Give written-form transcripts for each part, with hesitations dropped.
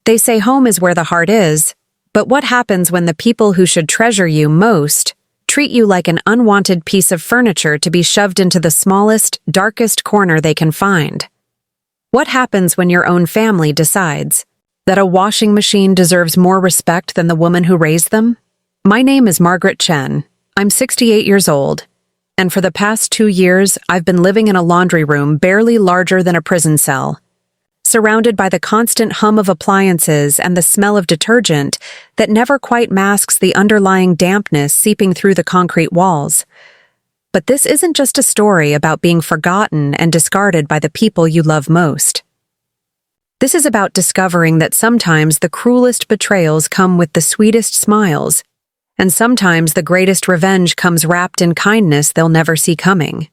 They say home is where the heart is, but what happens when the people who should treasure you most treat you like an unwanted piece of furniture to be shoved into the smallest, darkest corner they can find? What happens when your own family decides that a washing machine deserves more respect than the woman who raised them? My name is Margaret Chen. I'm 68 years old, and for the past 2 years, I've been living in a laundry room barely larger than a prison cell, surrounded by the constant hum of appliances and the smell of detergent that never quite masks the underlying dampness seeping through the concrete walls. But this isn't just a story about being forgotten and discarded by the people you love most. This is about discovering that sometimes the cruelest betrayals come with the sweetest smiles, and sometimes the greatest revenge comes wrapped in kindness they'll never see coming.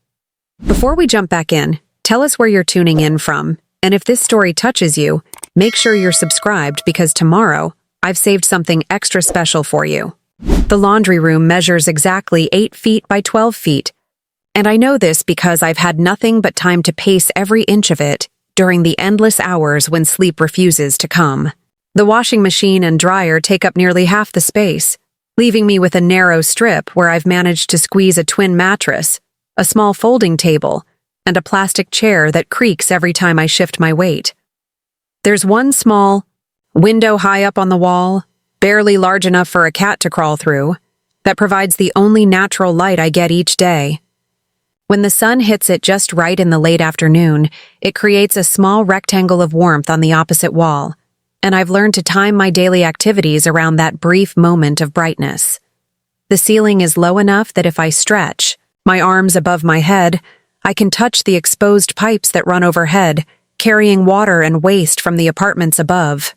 Before we jump back in, tell us where you're tuning in from, and if this story touches you, make sure you're subscribed because tomorrow, I've saved something extra special for you. The laundry room measures exactly 8 feet by 12 feet, and I know this because I've had nothing but time to pace every inch of it during the endless hours when sleep refuses to come. The washing machine and dryer take up nearly half the space, leaving me with a narrow strip where I've managed to squeeze a twin mattress, a small folding table, and a plastic chair that creaks every time I shift my weight. There's one small window high up on the wall, barely large enough for a cat to crawl through, that provides the only natural light I get each day. When the sun hits it just right in the late afternoon, it creates a small rectangle of warmth on the opposite wall, and I've learned to time my daily activities around that brief moment of brightness. The ceiling is low enough that if I stretch, my arms above my head, I can touch the exposed pipes that run overhead, carrying water and waste from the apartments above.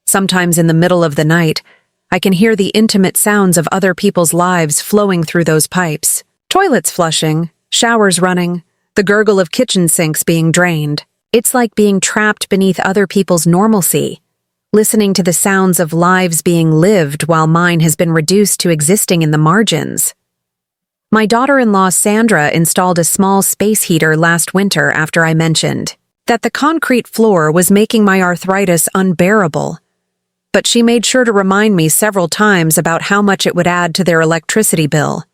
Sometimes in the middle of the night, I can hear the intimate sounds of other people's lives flowing through those pipes. Toilets flushing, showers running, the gurgle of kitchen sinks being drained. It's like being trapped beneath other people's normalcy, listening to the sounds of lives being lived while mine has been reduced to existing in the margins. My daughter-in-law Sandra installed a small space heater last winter after I mentioned that the concrete floor was making my arthritis unbearable, but she made sure to remind me several times about how much it would add to their electricity bill.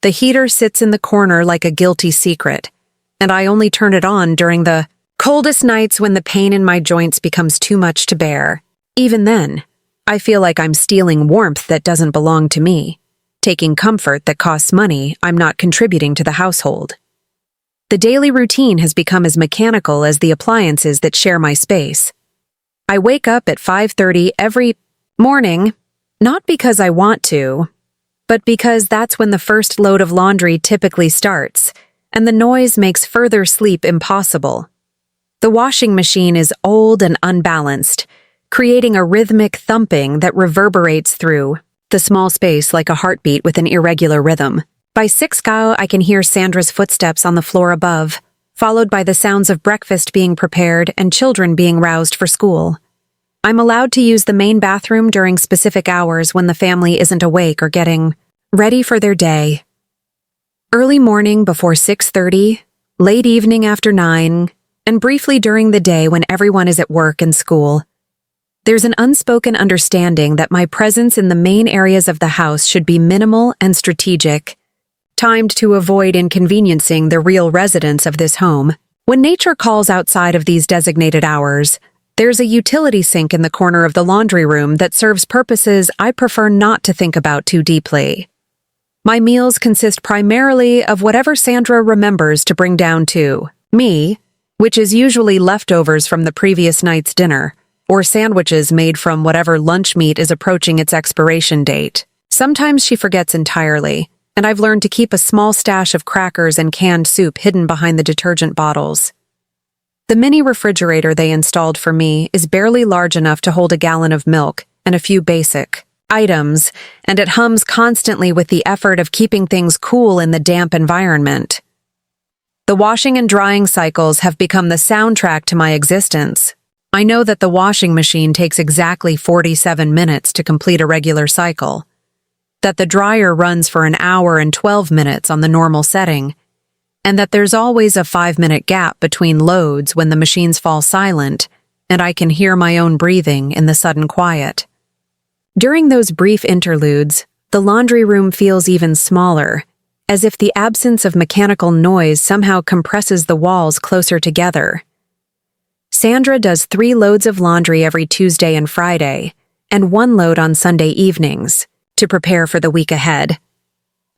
The heater sits in the corner like a guilty secret, and I only turn it on during the coldest nights when the pain in my joints becomes too much to bear. Even then, I feel like I'm stealing warmth that doesn't belong to me, taking comfort that costs money I'm not contributing to the household. The daily routine has become as mechanical as the appliances that share my space. I wake up at 5:30 every morning, not because I want to, but because that's when the first load of laundry typically starts, and the noise makes further sleep impossible. The washing machine is old and unbalanced, creating a rhythmic thumping that reverberates through the small space like a heartbeat with an irregular rhythm. By 6 I can hear Sandra's footsteps on the floor above, followed by the sounds of breakfast being prepared and children being roused for school. I'm allowed to use the main bathroom during specific hours when the family isn't awake or getting ready for their day. Early morning before 6:30, late evening after 9, and briefly during the day when everyone is at work and school. There's an unspoken understanding that my presence in the main areas of the house should be minimal and strategic, timed to avoid inconveniencing the real residents of this home. When nature calls outside of these designated hours, there's a utility sink in the corner of the laundry room that serves purposes I prefer not to think about too deeply. My meals consist primarily of whatever Sandra remembers to bring down to me, which is usually leftovers from the previous night's dinner, or sandwiches made from whatever lunch meat is approaching its expiration date. Sometimes she forgets entirely, and I've learned to keep a small stash of crackers and canned soup hidden behind the detergent bottles. The mini refrigerator they installed for me is barely large enough to hold a gallon of milk and a few basic items, and it hums constantly with the effort of keeping things cool in the damp environment. The washing and drying cycles have become the soundtrack to my existence. I know that the washing machine takes exactly 47 minutes to complete a regular cycle, that the dryer runs for an hour and 12 minutes on the normal setting, and that there's always a 5-minute gap between loads when the machines fall silent and I can hear my own breathing in the sudden quiet. During those brief interludes, the laundry room feels even smaller, as if the absence of mechanical noise somehow compresses the walls closer together. Sandra does 3 loads of laundry every Tuesday and Friday, and 1 load on Sunday evenings, to prepare for the week ahead.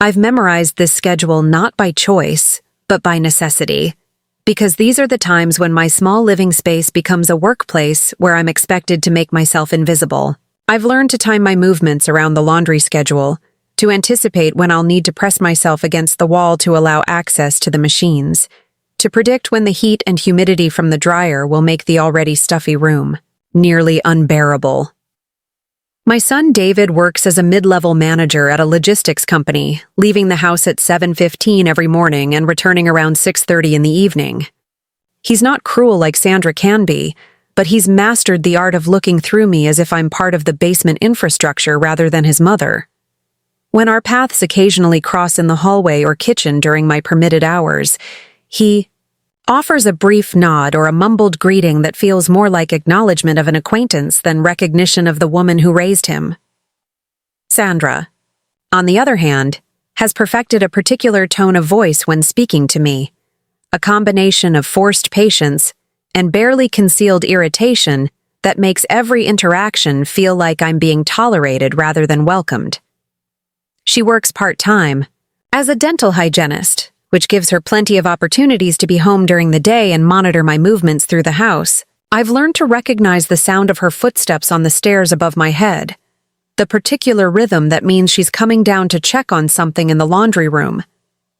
I've memorized this schedule not by choice, but by necessity, because these are the times when my small living space becomes a workplace where I'm expected to make myself invisible. I've learned to time my movements around the laundry schedule, to anticipate when I'll need to press myself against the wall to allow access to the machines, to predict when the heat and humidity from the dryer will make the already stuffy room nearly unbearable. My son David works as a mid-level manager at a logistics company, leaving the house at 7:15 every morning and returning around 6:30 in the evening. He's not cruel like Sandra can be, but he's mastered the art of looking through me as if I'm part of the basement infrastructure rather than his mother. When our paths occasionally cross in the hallway or kitchen during my permitted hours, he offers a brief nod or a mumbled greeting that feels more like acknowledgement of an acquaintance than recognition of the woman who raised him. Sandra, on the other hand, has perfected a particular tone of voice when speaking to me, a combination of forced patience and barely concealed irritation that makes every interaction feel like I'm being tolerated rather than welcomed. She works part-time as a dental hygienist, which gives her plenty of opportunities to be home during the day and monitor my movements through the house. I've learned to recognize the sound of her footsteps on the stairs above my head, the particular rhythm that means she's coming down to check on something in the laundry room,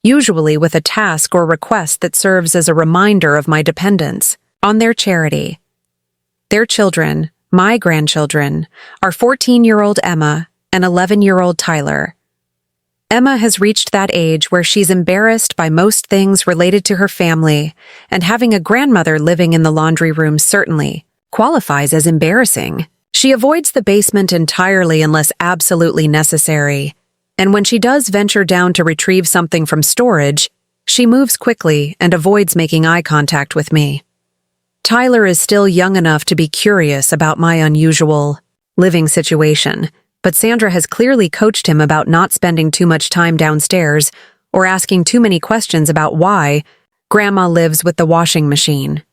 usually with a task or request that serves as a reminder of my dependence on their charity. Their children, my grandchildren, are 14-year-old Emma and 11-year-old Tyler. Emma has reached that age where she's embarrassed by most things related to her family, and having a grandmother living in the laundry room certainly qualifies as embarrassing. She avoids the basement entirely unless absolutely necessary, and when she does venture down to retrieve something from storage, she moves quickly and avoids making eye contact with me. Tyler is still young enough to be curious about my unusual living situation, but Sandra has clearly coached him about not spending too much time downstairs or asking too many questions about why Grandma lives with the washing machine.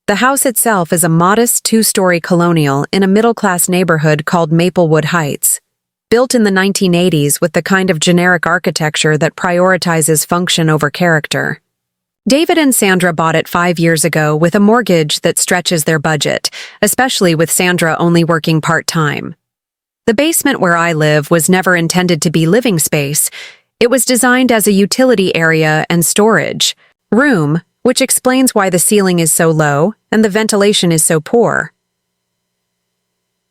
The house itself is a modest 2-story colonial in a middle-class neighborhood called Maplewood Heights, built in the 1980s with the kind of generic architecture that prioritizes function over character. David and Sandra bought it 5 years ago with a mortgage that stretches their budget, especially with Sandra only working part-time. The basement where I live was never intended to be living space. It was designed as a utility area and storage room, which explains why the ceiling is so low and the ventilation is so poor.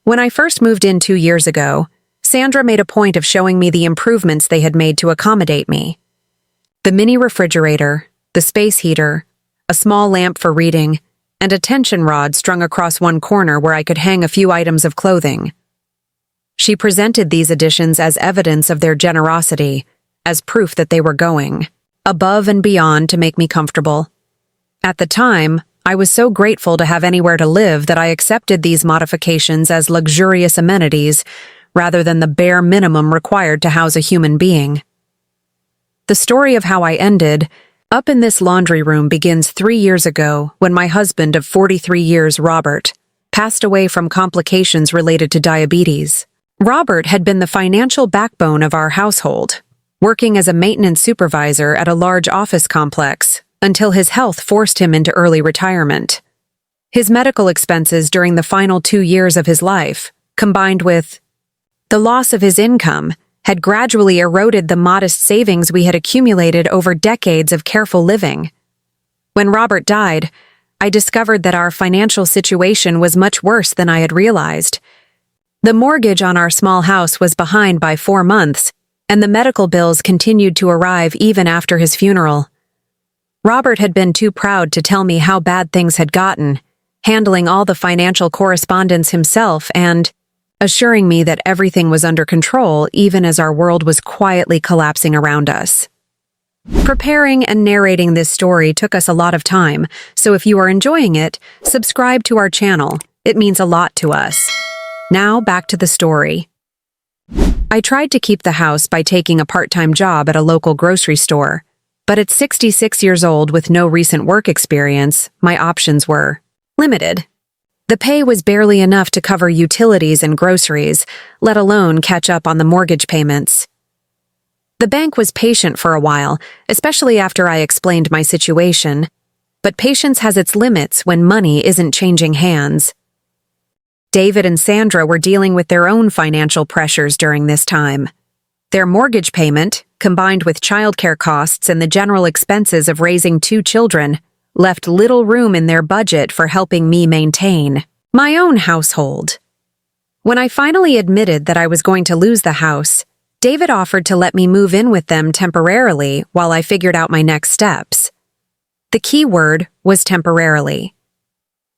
When I first moved in 2 years ago, Sandra made a point of showing me the improvements they had made to accommodate me. The mini refrigerator, the space heater, a small lamp for reading, and a tension rod strung across one corner where I could hang a few items of clothing. She presented these additions as evidence of their generosity, as proof that they were going above and beyond to make me comfortable. At the time, I was so grateful to have anywhere to live that I accepted these modifications as luxurious amenities rather than the bare minimum required to house a human being. The story of how I ended up in this laundry room begins 3 years ago when my husband of 43 years, Robert, passed away from complications related to diabetes. Robert had been the financial backbone of our household, working as a maintenance supervisor at a large office complex until his health forced him into early retirement. His medical expenses during the final 2 years of his life, combined with the loss of his income, had gradually eroded the modest savings we had accumulated over decades of careful living. When Robert died, I discovered that our financial situation was much worse than I had realized. The mortgage on our small house was behind by 4 months, and the medical bills continued to arrive even after his funeral. Robert had been too proud to tell me how bad things had gotten, handling all the financial correspondence himself and assuring me that everything was under control even as our world was quietly collapsing around us. Preparing and narrating this story took us a lot of time, so if you are enjoying it, subscribe to our channel. It means a lot to us. Now, back to the story. I tried to keep the house by taking a part-time job at a local grocery store, but at 66 years old with no recent work experience, my options were limited. The pay was barely enough to cover utilities and groceries, let alone catch up on the mortgage payments. The bank was patient for a while, especially after I explained my situation, but patience has its limits when money isn't changing hands. David and Sandra were dealing with their own financial pressures during this time. Their mortgage payment, combined with childcare costs and the general expenses of raising 2 children, left little room in their budget for helping me maintain my own household. When I finally admitted that I was going to lose the house, David offered to let me move in with them temporarily while I figured out my next steps. The key word was temporarily.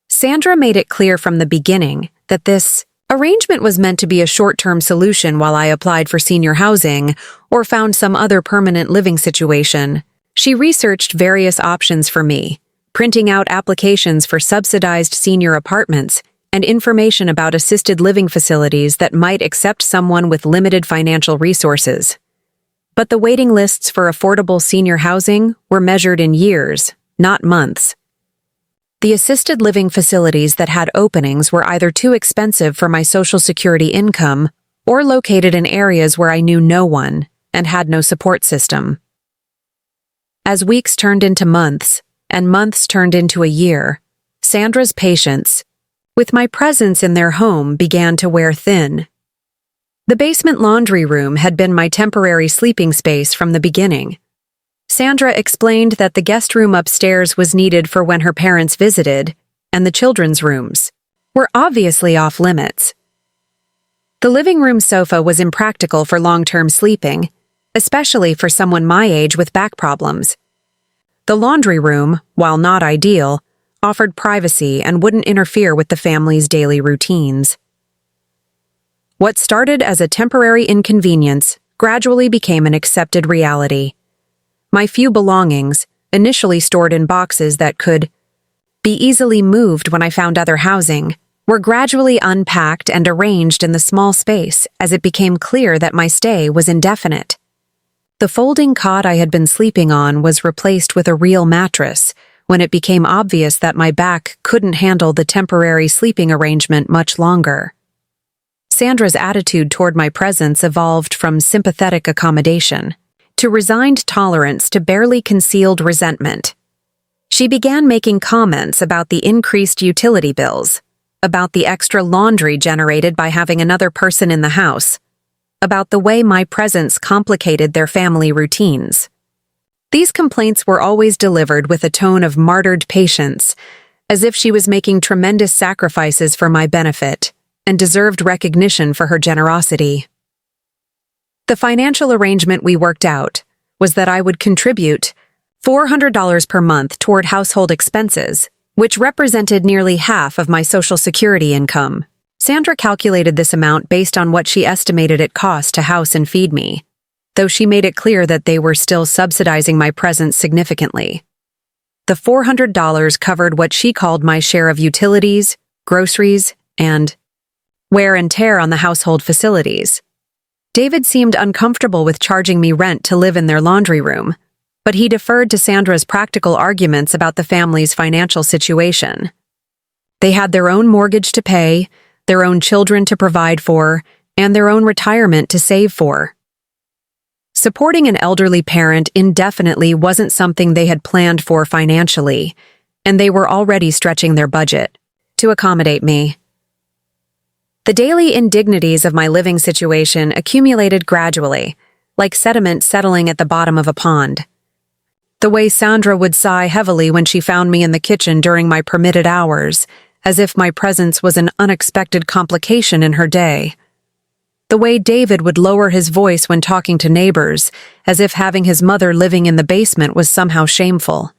Sandra made it clear from the beginning that this arrangement was meant to be a short-term solution while I applied for senior housing or found some other permanent living situation. She researched various options for me, printing out applications for subsidized senior apartments and information about assisted living facilities that might accept someone with limited financial resources. But the waiting lists for affordable senior housing were measured in years, not months. The assisted living facilities that had openings were either too expensive for my Social Security income or located in areas where I knew no one and had no support system. As weeks turned into months, and months turned into a year, Sandra's patience with my presence in their home began to wear thin. The basement laundry room had been my temporary sleeping space from the beginning. Sandra explained that the guest room upstairs was needed for when her parents visited, and the children's rooms were obviously off limits. The living room sofa was impractical for long-term sleeping, especially for someone my age with back problems. The laundry room, while not ideal, offered privacy and wouldn't interfere with the family's daily routines. What started as a temporary inconvenience gradually became an accepted reality. My few belongings, initially stored in boxes that could be easily moved when I found other housing, were gradually unpacked and arranged in the small space as it became clear that my stay was indefinite. The folding cot I had been sleeping on was replaced with a real mattress when it became obvious that my back couldn't handle the temporary sleeping arrangement much longer. Sandra's attitude toward my presence evolved from sympathetic accommodation to resigned tolerance to barely concealed resentment. She began making comments about the increased utility bills, about the extra laundry generated by having another person in the house, about the way my presence complicated their family routines. These complaints were always delivered with a tone of martyred patience, as if she was making tremendous sacrifices for my benefit and deserved recognition for her generosity. The financial arrangement we worked out was that I would contribute $400 per month toward household expenses, which represented nearly half of my Social Security income. Sandra calculated this amount based on what she estimated it cost to house and feed me, though she made it clear that they were still subsidizing my presence significantly. The $400 covered what she called my share of utilities, groceries, and wear and tear on the household facilities. David seemed uncomfortable with charging me rent to live in their laundry room, but he deferred to Sandra's practical arguments about the family's financial situation. They had their own mortgage to pay, their own children to provide for, and their own retirement to save for. Supporting an elderly parent indefinitely wasn't something they had planned for financially, and they were already stretching their budget to accommodate me. The daily indignities of my living situation accumulated gradually, like sediment settling at the bottom of a pond. The way Sandra would sigh heavily when she found me in the kitchen during my permitted hours, as if my presence was an unexpected complication in her day. The way David would lower his voice when talking to neighbors, as if having his mother living in the basement was somehow shameful.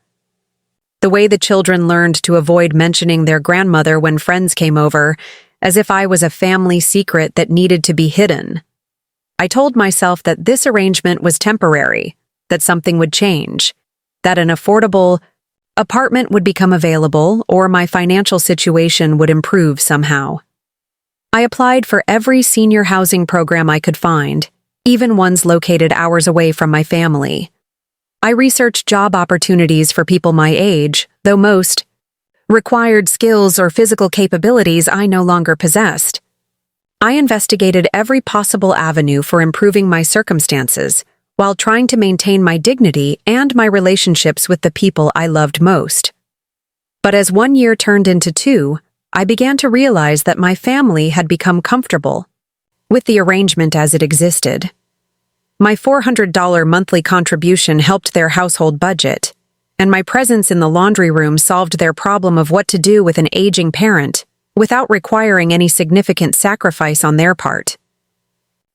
The way the children learned to avoid mentioning their grandmother when friends came over, as if I was a family secret that needed to be hidden. I told myself that this arrangement was temporary, that something would change, that an affordable apartment would become available or my financial situation would improve somehow. I applied for every senior housing program I could find, even ones located hours away from my family. I researched job opportunities for people my age, though most required skills or physical capabilities I no longer possessed. I investigated every possible avenue for improving my circumstances while trying to maintain my dignity and my relationships with the people I loved most. But as 1 year turned into 2, I began to realize that my family had become comfortable with the arrangement as it existed. My $400 monthly contribution helped their household budget, and my presence in the laundry room solved their problem of what to do with an aging parent without requiring any significant sacrifice on their part.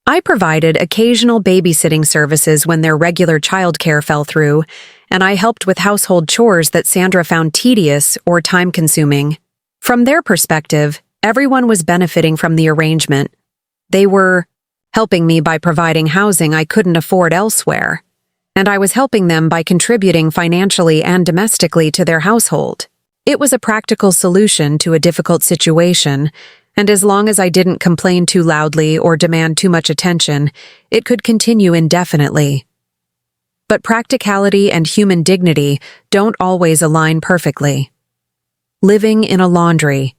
I provided occasional babysitting services when their regular childcare fell through, and I helped with household chores that Sandra found tedious or time-consuming. From their perspective, everyone was benefiting from the arrangement. They were helping me by providing housing I couldn't afford elsewhere, and I was helping them by contributing financially and domestically to their household. It was a practical solution to a difficult situation, and as long as I didn't complain too loudly or demand too much attention, it could continue indefinitely. But practicality and human dignity don't always align perfectly. Living in a laundry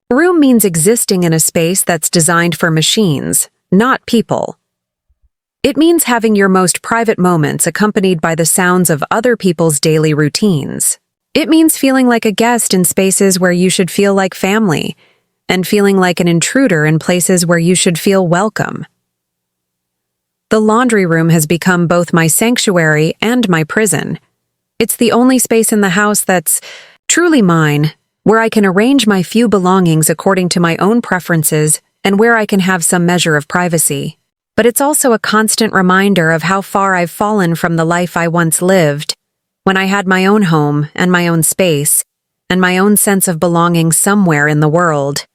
room means existing in a space that's designed for machines, not people. It means having your most private moments accompanied by the sounds of other people's daily routines. It means feeling like a guest in spaces where you should feel like family, and feeling like an intruder in places where you should feel welcome. The laundry room has become both my sanctuary and my prison. It's the only space in the house that's truly mine, where I can arrange my few belongings according to my own preferences and where I can have some measure of privacy. But it's also a constant reminder of how far I've fallen from the life I once lived, when I had my own home and my own space, and my own sense of belonging somewhere in the world.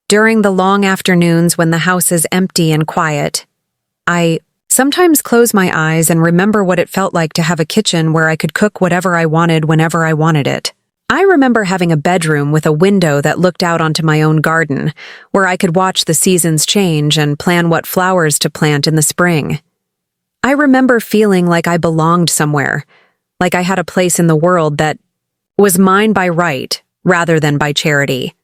During the long afternoons when the house is empty and quiet, I sometimes close my eyes and remember what it felt like to have a kitchen where I could cook whatever I wanted whenever I wanted it. I remember having a bedroom with a window that looked out onto my own garden, where I could watch the seasons change and plan what flowers to plant in the spring. I remember feeling like I belonged somewhere, like I had a place in the world that was mine by right rather than by charity.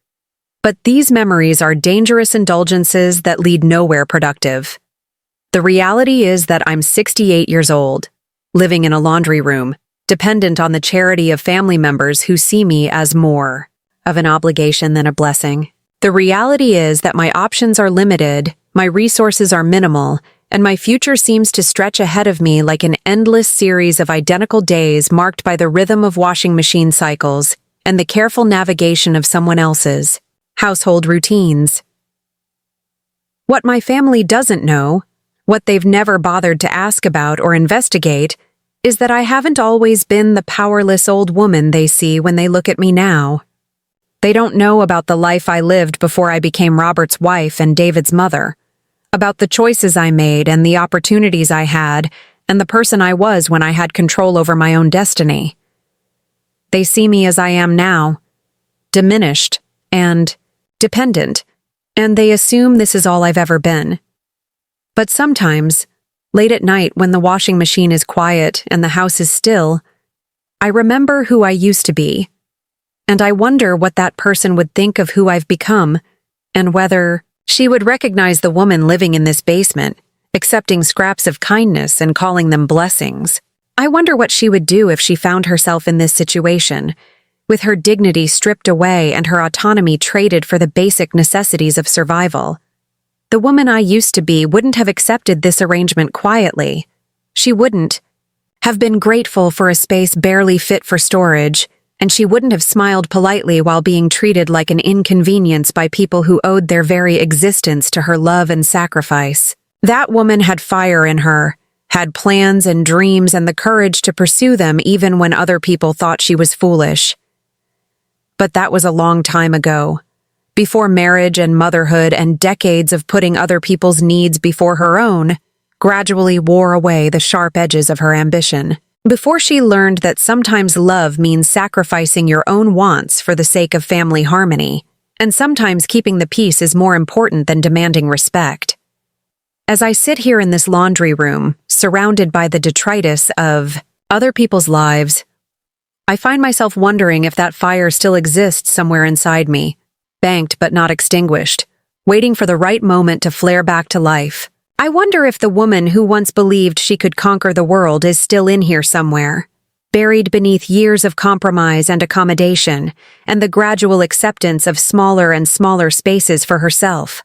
But these memories are dangerous indulgences that lead nowhere productive. The reality is that I'm 68 years old, living in a laundry room, dependent on the charity of family members who see me as more of an obligation than a blessing. The reality is that my options are limited, my resources are minimal, and my future seems to stretch ahead of me like an endless series of identical days marked by the rhythm of washing machine cycles and the careful navigation of someone else's household routines. What my family doesn't know, what they've never bothered to ask about or investigate, is that I haven't always been the powerless old woman they see when they look at me now. They don't know about the life I lived before I became Robert's wife and David's mother, about the choices I made and the opportunities I had, and the person I was when I had control over my own destiny. They see me as I am now, diminished and dependent, and they assume this is all I've ever been. But sometimes, late at night when the washing machine is quiet and the house is still, I remember who I used to be, and I wonder what that person would think of who I've become, and whether she would recognize the woman living in this basement, accepting scraps of kindness and calling them blessings. I wonder what she would do if she found herself in this situation, with her dignity stripped away and her autonomy traded for the basic necessities of survival. The woman I used to be wouldn't have accepted this arrangement quietly. She wouldn't have been grateful for a space barely fit for storage, and she wouldn't have smiled politely while being treated like an inconvenience by people who owed their very existence to her love and sacrifice. That woman had fire in her, had plans and dreams and the courage to pursue them even when other people thought she was foolish. But that was a long time ago, before marriage and motherhood and decades of putting other people's needs before her own gradually wore away the sharp edges of her ambition. Before she learned that sometimes love means sacrificing your own wants for the sake of family harmony, and sometimes keeping the peace is more important than demanding respect. As I sit here in this laundry room, surrounded by the detritus of other people's lives, I find myself wondering if that fire still exists somewhere inside me, banked but not extinguished, waiting for the right moment to flare back to life. I wonder if the woman who once believed she could conquer the world is still in here somewhere, buried beneath years of compromise and accommodation, and the gradual acceptance of smaller and smaller spaces for herself.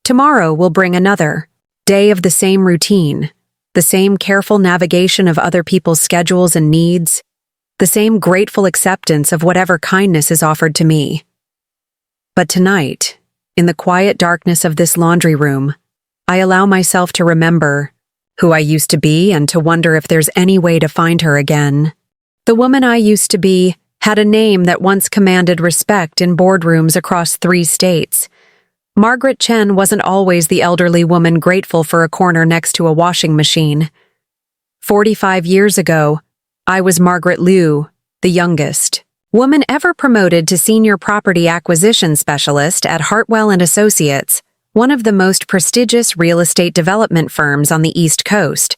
Tomorrow will bring another day of the same routine, the same careful navigation of other people's schedules and needs, the same grateful acceptance of whatever kindness is offered to me. But tonight, in the quiet darkness of this laundry room, I allow myself to remember who I used to be and to wonder if there's any way to find her again. The woman I used to be had a name that once commanded respect in boardrooms across 3 states. Margaret Chen wasn't always the elderly woman grateful for a corner next to a washing machine. 45 years ago, I was Margaret Liu, the youngest woman ever promoted to senior property acquisition specialist at Hartwell & Associates, one of the most prestigious real estate development firms on the East Coast.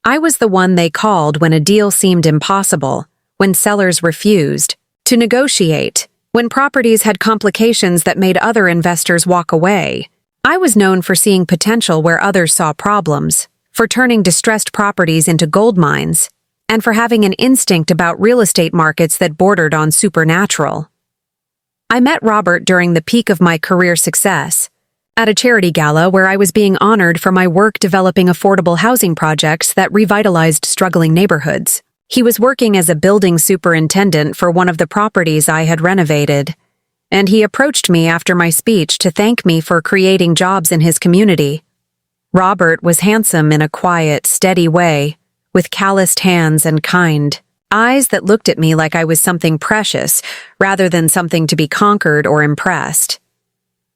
I was the one they called when a deal seemed impossible, when sellers refused to negotiate, when properties had complications that made other investors walk away. I was known for seeing potential where others saw problems, for turning distressed properties into gold mines, and for having an instinct about real estate markets that bordered on supernatural. I met Robert during the peak of my career success, at a charity gala where I was being honored for my work developing affordable housing projects that revitalized struggling neighborhoods. He was working as a building superintendent for one of the properties I had renovated, and he approached me after my speech to thank me for creating jobs in his community. Robert was handsome in a quiet, steady way, with calloused hands and kind eyes that looked at me like I was something precious rather than something to be conquered or impressed.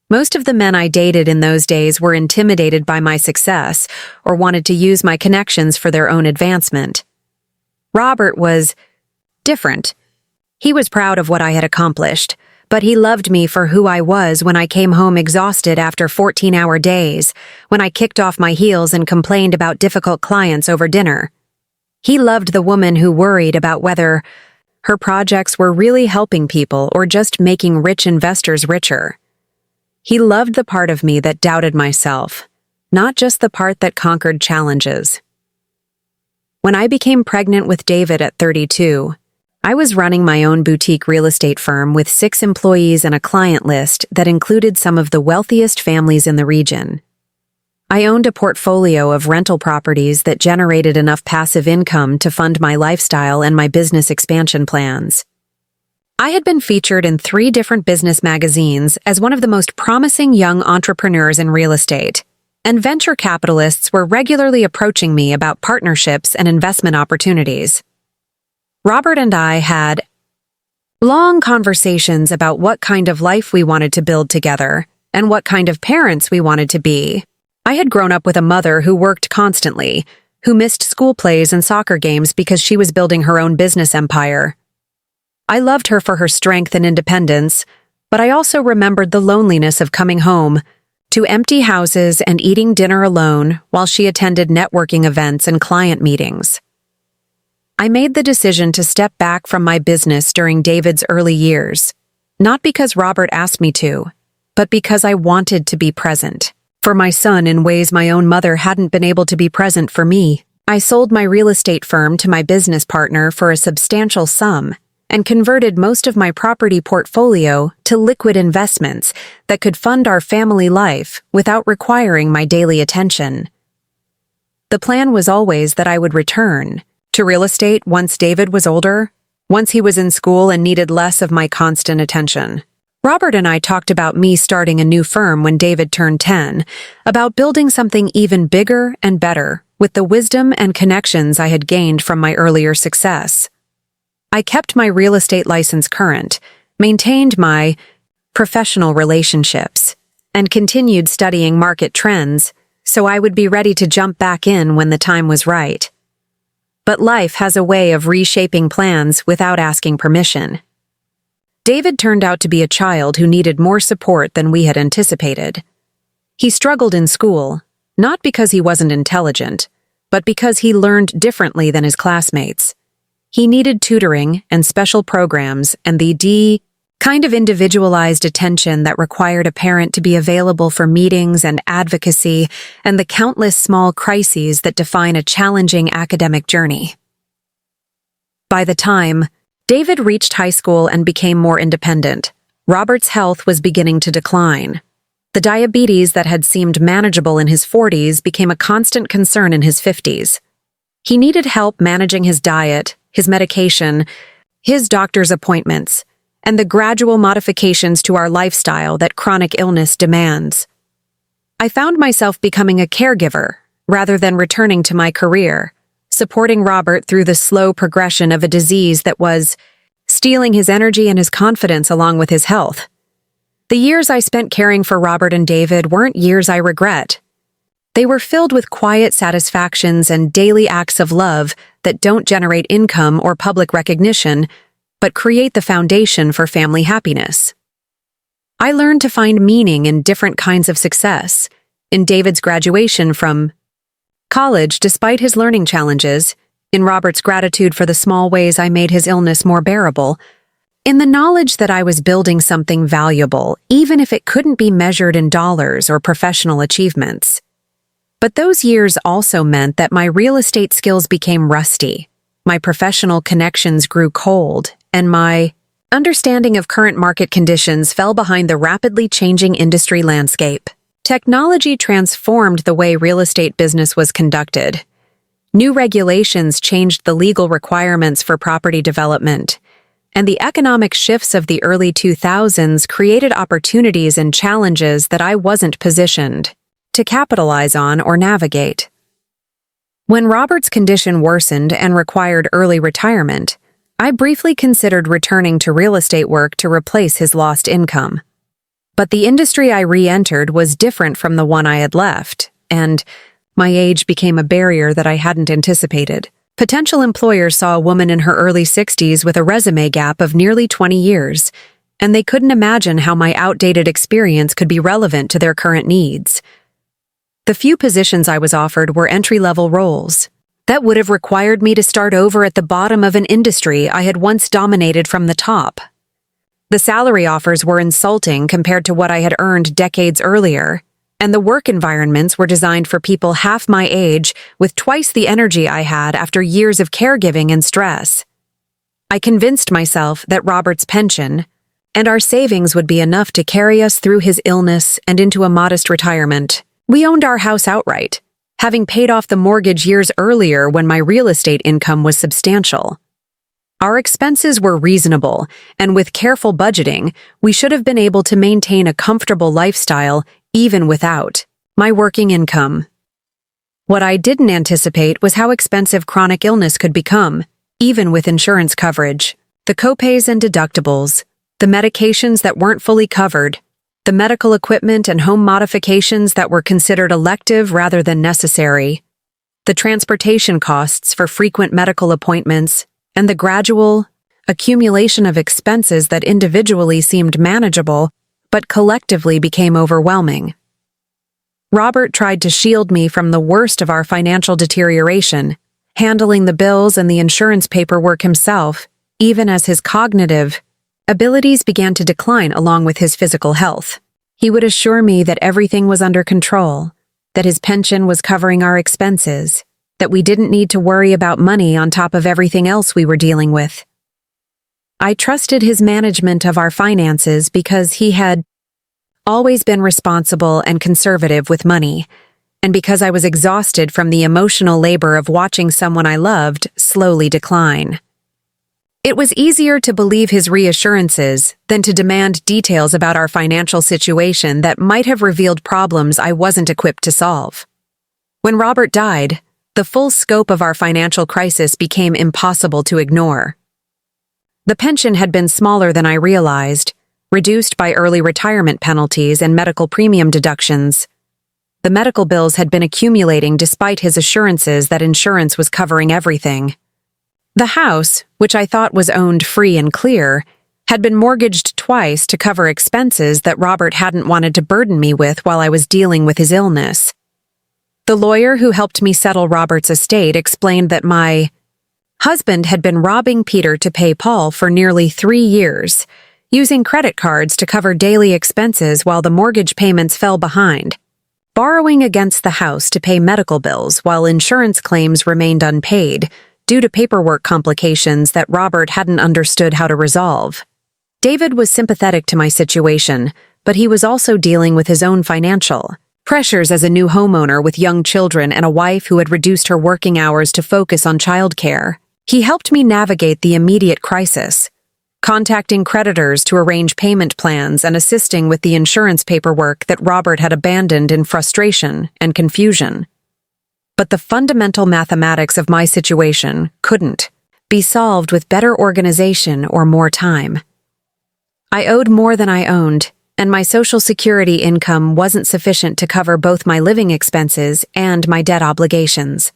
Most of the men I dated in those days were intimidated by my success or wanted to use my connections for their own advancement. Robert was different. He was proud of what I had accomplished, but he loved me for who I was when I came home exhausted after 14-hour days, when I kicked off my heels and complained about difficult clients over dinner. He loved the woman who worried about whether her projects were really helping people or just making rich investors richer. He loved the part of me that doubted myself, not just the part that conquered challenges. When I became pregnant with David at 32, I was running my own boutique real estate firm with 6 employees and a client list that included some of the wealthiest families in the region. I owned a portfolio of rental properties that generated enough passive income to fund my lifestyle and my business expansion plans. I had been featured in 3 different business magazines as one of the most promising young entrepreneurs in real estate, and venture capitalists were regularly approaching me about partnerships and investment opportunities. Robert and I had long conversations about what kind of life we wanted to build together and what kind of parents we wanted to be. I had grown up with a mother who worked constantly, who missed school plays and soccer games because she was building her own business empire. I loved her for her strength and independence, but I also remembered the loneliness of coming home to empty houses and eating dinner alone while she attended networking events and client meetings. I made the decision to step back from my business during David's early years, not because Robert asked me to, but because I wanted to be present for my son in ways my own mother hadn't been able to be present for me. I sold my real estate firm to my business partner for a substantial sum and converted most of my property portfolio to liquid investments that could fund our family life without requiring my daily attention. The plan was always that I would return to real estate once David was older, once he was in school and needed less of my constant attention. Robert and I talked about me starting a new firm when David turned 10, about building something even bigger and better with the wisdom and connections I had gained from my earlier success. I kept my real estate license current, maintained my professional relationships, and continued studying market trends so I would be ready to jump back in when the time was right. But life has a way of reshaping plans without asking permission. David turned out to be a child who needed more support than we had anticipated. He struggled in school, not because he wasn't intelligent, but because he learned differently than his classmates. He needed tutoring and special programs and the kind of individualized attention that required a parent to be available for meetings and advocacy and the countless small crises that define a challenging academic journey. By the time David reached high school and became more independent, Robert's health was beginning to decline. The diabetes that had seemed manageable in his 40s became a constant concern in his 50s. He needed help managing his diet, his medication, his doctor's appointments, and the gradual modifications to our lifestyle that chronic illness demands. I found myself becoming a caregiver rather than returning to my career, supporting Robert through the slow progression of a disease that was stealing his energy and his confidence along with his health. The years I spent caring for Robert and David weren't years I regret. They were filled with quiet satisfactions and daily acts of love that don't generate income or public recognition, but create the foundation for family happiness. I learned to find meaning in different kinds of success, in David's graduation from college despite his learning challenges, in Robert's gratitude for the small ways I made his illness more bearable, in the knowledge that I was building something valuable, even if it couldn't be measured in dollars or professional achievements. But those years also meant that my real estate skills became rusty, my professional connections grew cold, and my understanding of current market conditions fell behind the rapidly changing industry landscape. Technology transformed the way real estate business was conducted. New regulations changed the legal requirements for property development, and the economic shifts of the early 2000s created opportunities and challenges that I wasn't positioned to capitalize on or navigate. When Robert's condition worsened and required early retirement, I briefly considered returning to real estate work to replace his lost income. But the industry I re-entered was different from the one I had left, and my age became a barrier that I hadn't anticipated. Potential employers saw a woman in her early 60s with a resume gap of nearly 20 years, and they couldn't imagine how my outdated experience could be relevant to their current needs. The few positions I was offered were entry-level roles. That would have required me to start over at the bottom of an industry I had once dominated from the top. The salary offers were insulting compared to what I had earned decades earlier, and the work environments were designed for people half my age with twice the energy I had after years of caregiving and stress. I convinced myself that Robert's pension and our savings would be enough to carry us through his illness and into a modest retirement. We owned our house outright, having paid off the mortgage years earlier when my real estate income was substantial. Our expenses were reasonable, and with careful budgeting, we should have been able to maintain a comfortable lifestyle even without my working income. What I didn't anticipate was how expensive chronic illness could become, even with insurance coverage. The copays and deductibles, the medications that weren't fully covered, the medical equipment and home modifications that were considered elective rather than necessary, the transportation costs for frequent medical appointments, and the gradual accumulation of expenses that individually seemed manageable but collectively became overwhelming. Robert tried to shield me from the worst of our financial deterioration, handling the bills and the insurance paperwork himself, even as his cognitive abilities began to decline along with his physical health. He would assure me that everything was under control, that his pension was covering our expenses, that we didn't need to worry about money on top of everything else we were dealing with. I trusted his management of our finances because he had always been responsible and conservative with money, and because I was exhausted from the emotional labor of watching someone I loved slowly decline. It was easier to believe his reassurances than to demand details about our financial situation that might have revealed problems I wasn't equipped to solve. When Robert died, the full scope of our financial crisis became impossible to ignore. The pension had been smaller than I realized, reduced by early retirement penalties and medical premium deductions. The medical bills had been accumulating despite his assurances that insurance was covering everything. The house, which I thought was owned free and clear, had been mortgaged twice to cover expenses that Robert hadn't wanted to burden me with while I was dealing with his illness. The lawyer who helped me settle Robert's estate explained that my husband had been robbing Peter to pay Paul for nearly 3 years, using credit cards to cover daily expenses while the mortgage payments fell behind, borrowing against the house to pay medical bills while insurance claims remained unpaid due to paperwork complications that Robert hadn't understood how to resolve. David was sympathetic to my situation, but he was also dealing with his own financial pressures as a new homeowner with young children and a wife who had reduced her working hours to focus on childcare. He helped me navigate the immediate crisis, contacting creditors to arrange payment plans and assisting with the insurance paperwork that Robert had abandoned in frustration and confusion. But the fundamental mathematics of my situation couldn't be solved with better organization or more time. I owed more than I owned, and my Social Security income wasn't sufficient to cover both my living expenses and my debt obligations.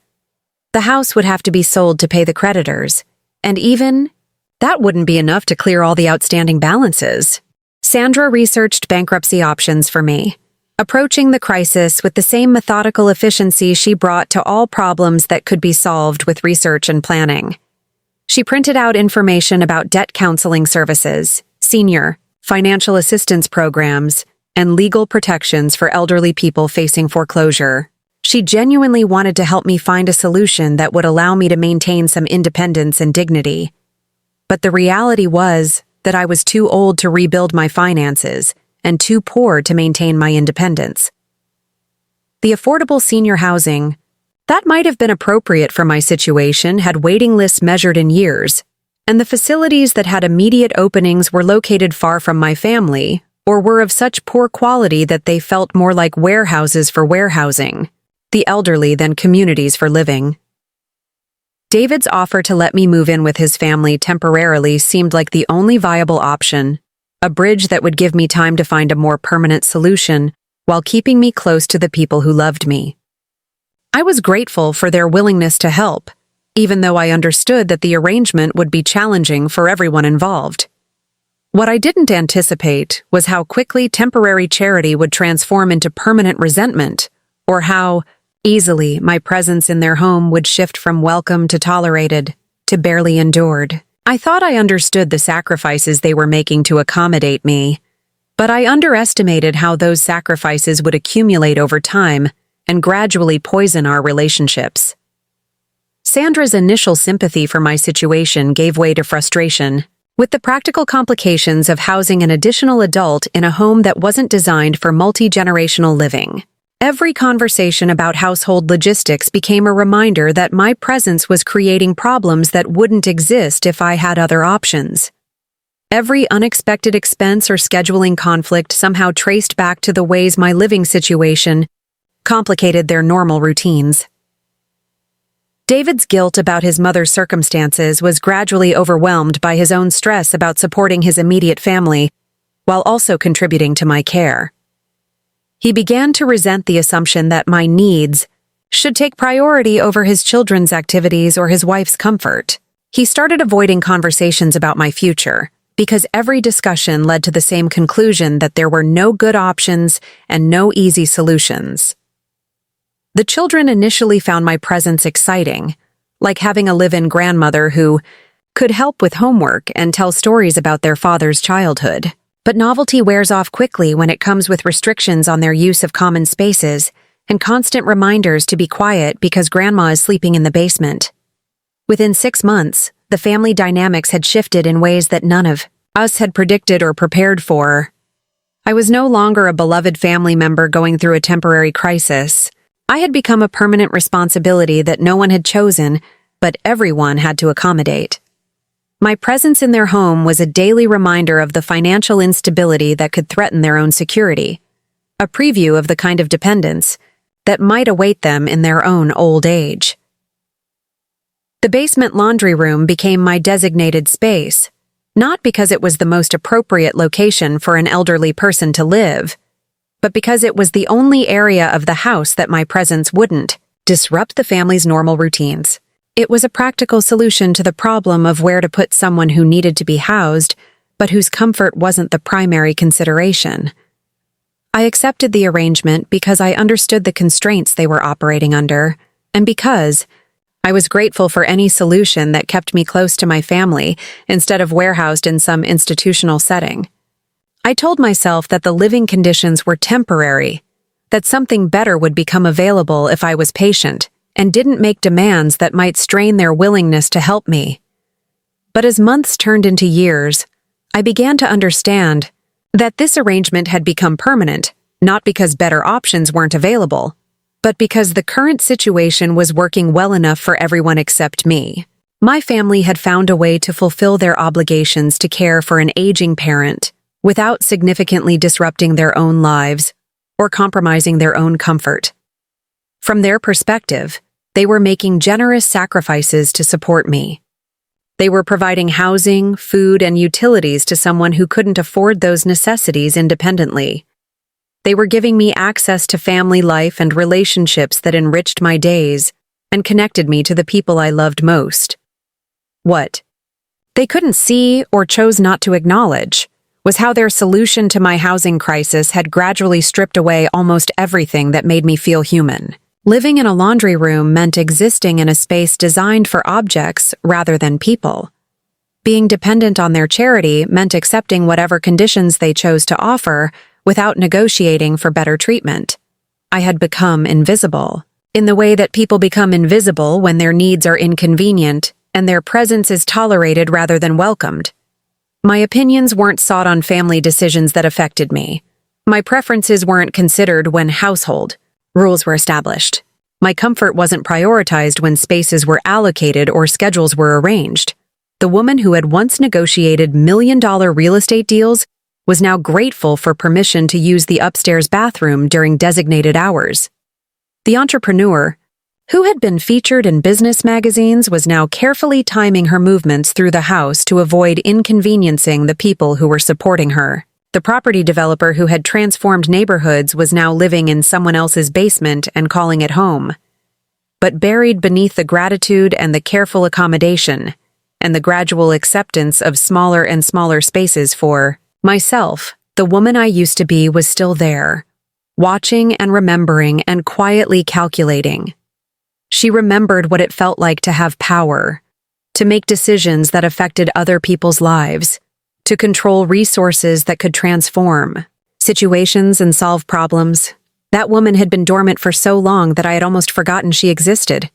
The house would have to be sold to pay the creditors, and even that wouldn't be enough to clear all the outstanding balances. Sandra researched bankruptcy options for me, approaching the crisis with the same methodical efficiency she brought to all problems that could be solved with research and planning. She printed out information about debt counseling services, senior, financial assistance programs, and legal protections for elderly people facing foreclosure. She genuinely wanted to help me find a solution that would allow me to maintain some independence and dignity. But the reality was that I was too old to rebuild my finances and too poor to maintain my independence. The affordable senior housing, that might have been appropriate for my situation, had waiting lists measured in years, and the facilities that had immediate openings were located far from my family or were of such poor quality that they felt more like warehouses for warehousing the elderly than communities for living. David's offer to let me move in with his family temporarily seemed like the only viable option, a bridge that would give me time to find a more permanent solution while keeping me close to the people who loved me. I was grateful for their willingness to help, even though I understood that the arrangement would be challenging for everyone involved. What I didn't anticipate was how quickly temporary charity would transform into permanent resentment, or how easily my presence in their home would shift from welcome to tolerated to barely endured. I thought I understood the sacrifices they were making to accommodate me, but I underestimated how those sacrifices would accumulate over time and gradually poison our relationships. Sandra's initial sympathy for my situation gave way to frustration, with the practical complications of housing an additional adult in a home that wasn't designed for multi-generational living. Every conversation about household logistics became a reminder that my presence was creating problems that wouldn't exist if I had other options. Every unexpected expense or scheduling conflict somehow traced back to the ways my living situation complicated their normal routines. David's guilt about his mother's circumstances was gradually overwhelmed by his own stress about supporting his immediate family, while also contributing to my care. He began to resent the assumption that my needs should take priority over his children's activities or his wife's comfort. He started avoiding conversations about my future, because every discussion led to the same conclusion that there were no good options and no easy solutions. The children initially found my presence exciting, like having a live-in grandmother who could help with homework and tell stories about their father's childhood. But novelty wears off quickly when it comes with restrictions on their use of common spaces and constant reminders to be quiet because grandma is sleeping in the basement. Within 6 months, the family dynamics had shifted in ways that none of us had predicted or prepared for. I was no longer a beloved family member going through a temporary crisis. I had become a permanent responsibility that no one had chosen, but everyone had to accommodate. My presence in their home was a daily reminder of the financial instability that could threaten their own security, a preview of the kind of dependence that might await them in their own old age. The basement laundry room became my designated space, not because it was the most appropriate location for an elderly person to live, but because it was the only area of the house that my presence wouldn't disrupt the family's normal routines. It was a practical solution to the problem of where to put someone who needed to be housed, but whose comfort wasn't the primary consideration. I accepted the arrangement because I understood the constraints they were operating under, and because I was grateful for any solution that kept me close to my family instead of warehoused in some institutional setting. I told myself that the living conditions were temporary, that something better would become available if I was patient, and didn't make demands that might strain their willingness to help me. But as months turned into years, I began to understand that this arrangement had become permanent, not because better options weren't available, but because the current situation was working well enough for everyone except me. My family had found a way to fulfill their obligations to care for an aging parent without significantly disrupting their own lives or compromising their own comfort. From their perspective, they were making generous sacrifices to support me. They were providing housing, food, and utilities to someone who couldn't afford those necessities independently. They were giving me access to family life and relationships that enriched my days and connected me to the people I loved most. What they couldn't see or chose not to acknowledge was how their solution to my housing crisis had gradually stripped away almost everything that made me feel human. Living in a laundry room meant existing in a space designed for objects rather than people. Being dependent on their charity meant accepting whatever conditions they chose to offer without negotiating for better treatment. I had become invisible, in the way that people become invisible when their needs are inconvenient and their presence is tolerated rather than welcomed. My opinions weren't sought on family decisions that affected me. My preferences weren't considered when household rules were established. My comfort wasn't prioritized when spaces were allocated or schedules were arranged. The woman who had once negotiated million-dollar real estate deals was now grateful for permission to use the upstairs bathroom during designated hours. The entrepreneur, who had been featured in business magazines, was now carefully timing her movements through the house to avoid inconveniencing the people who were supporting her. The property developer who had transformed neighborhoods was now living in someone else's basement and calling it home. But buried beneath the gratitude and the careful accommodation, and the gradual acceptance of smaller and smaller spaces for myself, the woman I used to be was still there, watching and remembering and quietly calculating. She remembered what it felt like to have power, to make decisions that affected other people's lives, to control resources that could transform situations and solve problems. That woman had been dormant for so long that I had almost forgotten she existed.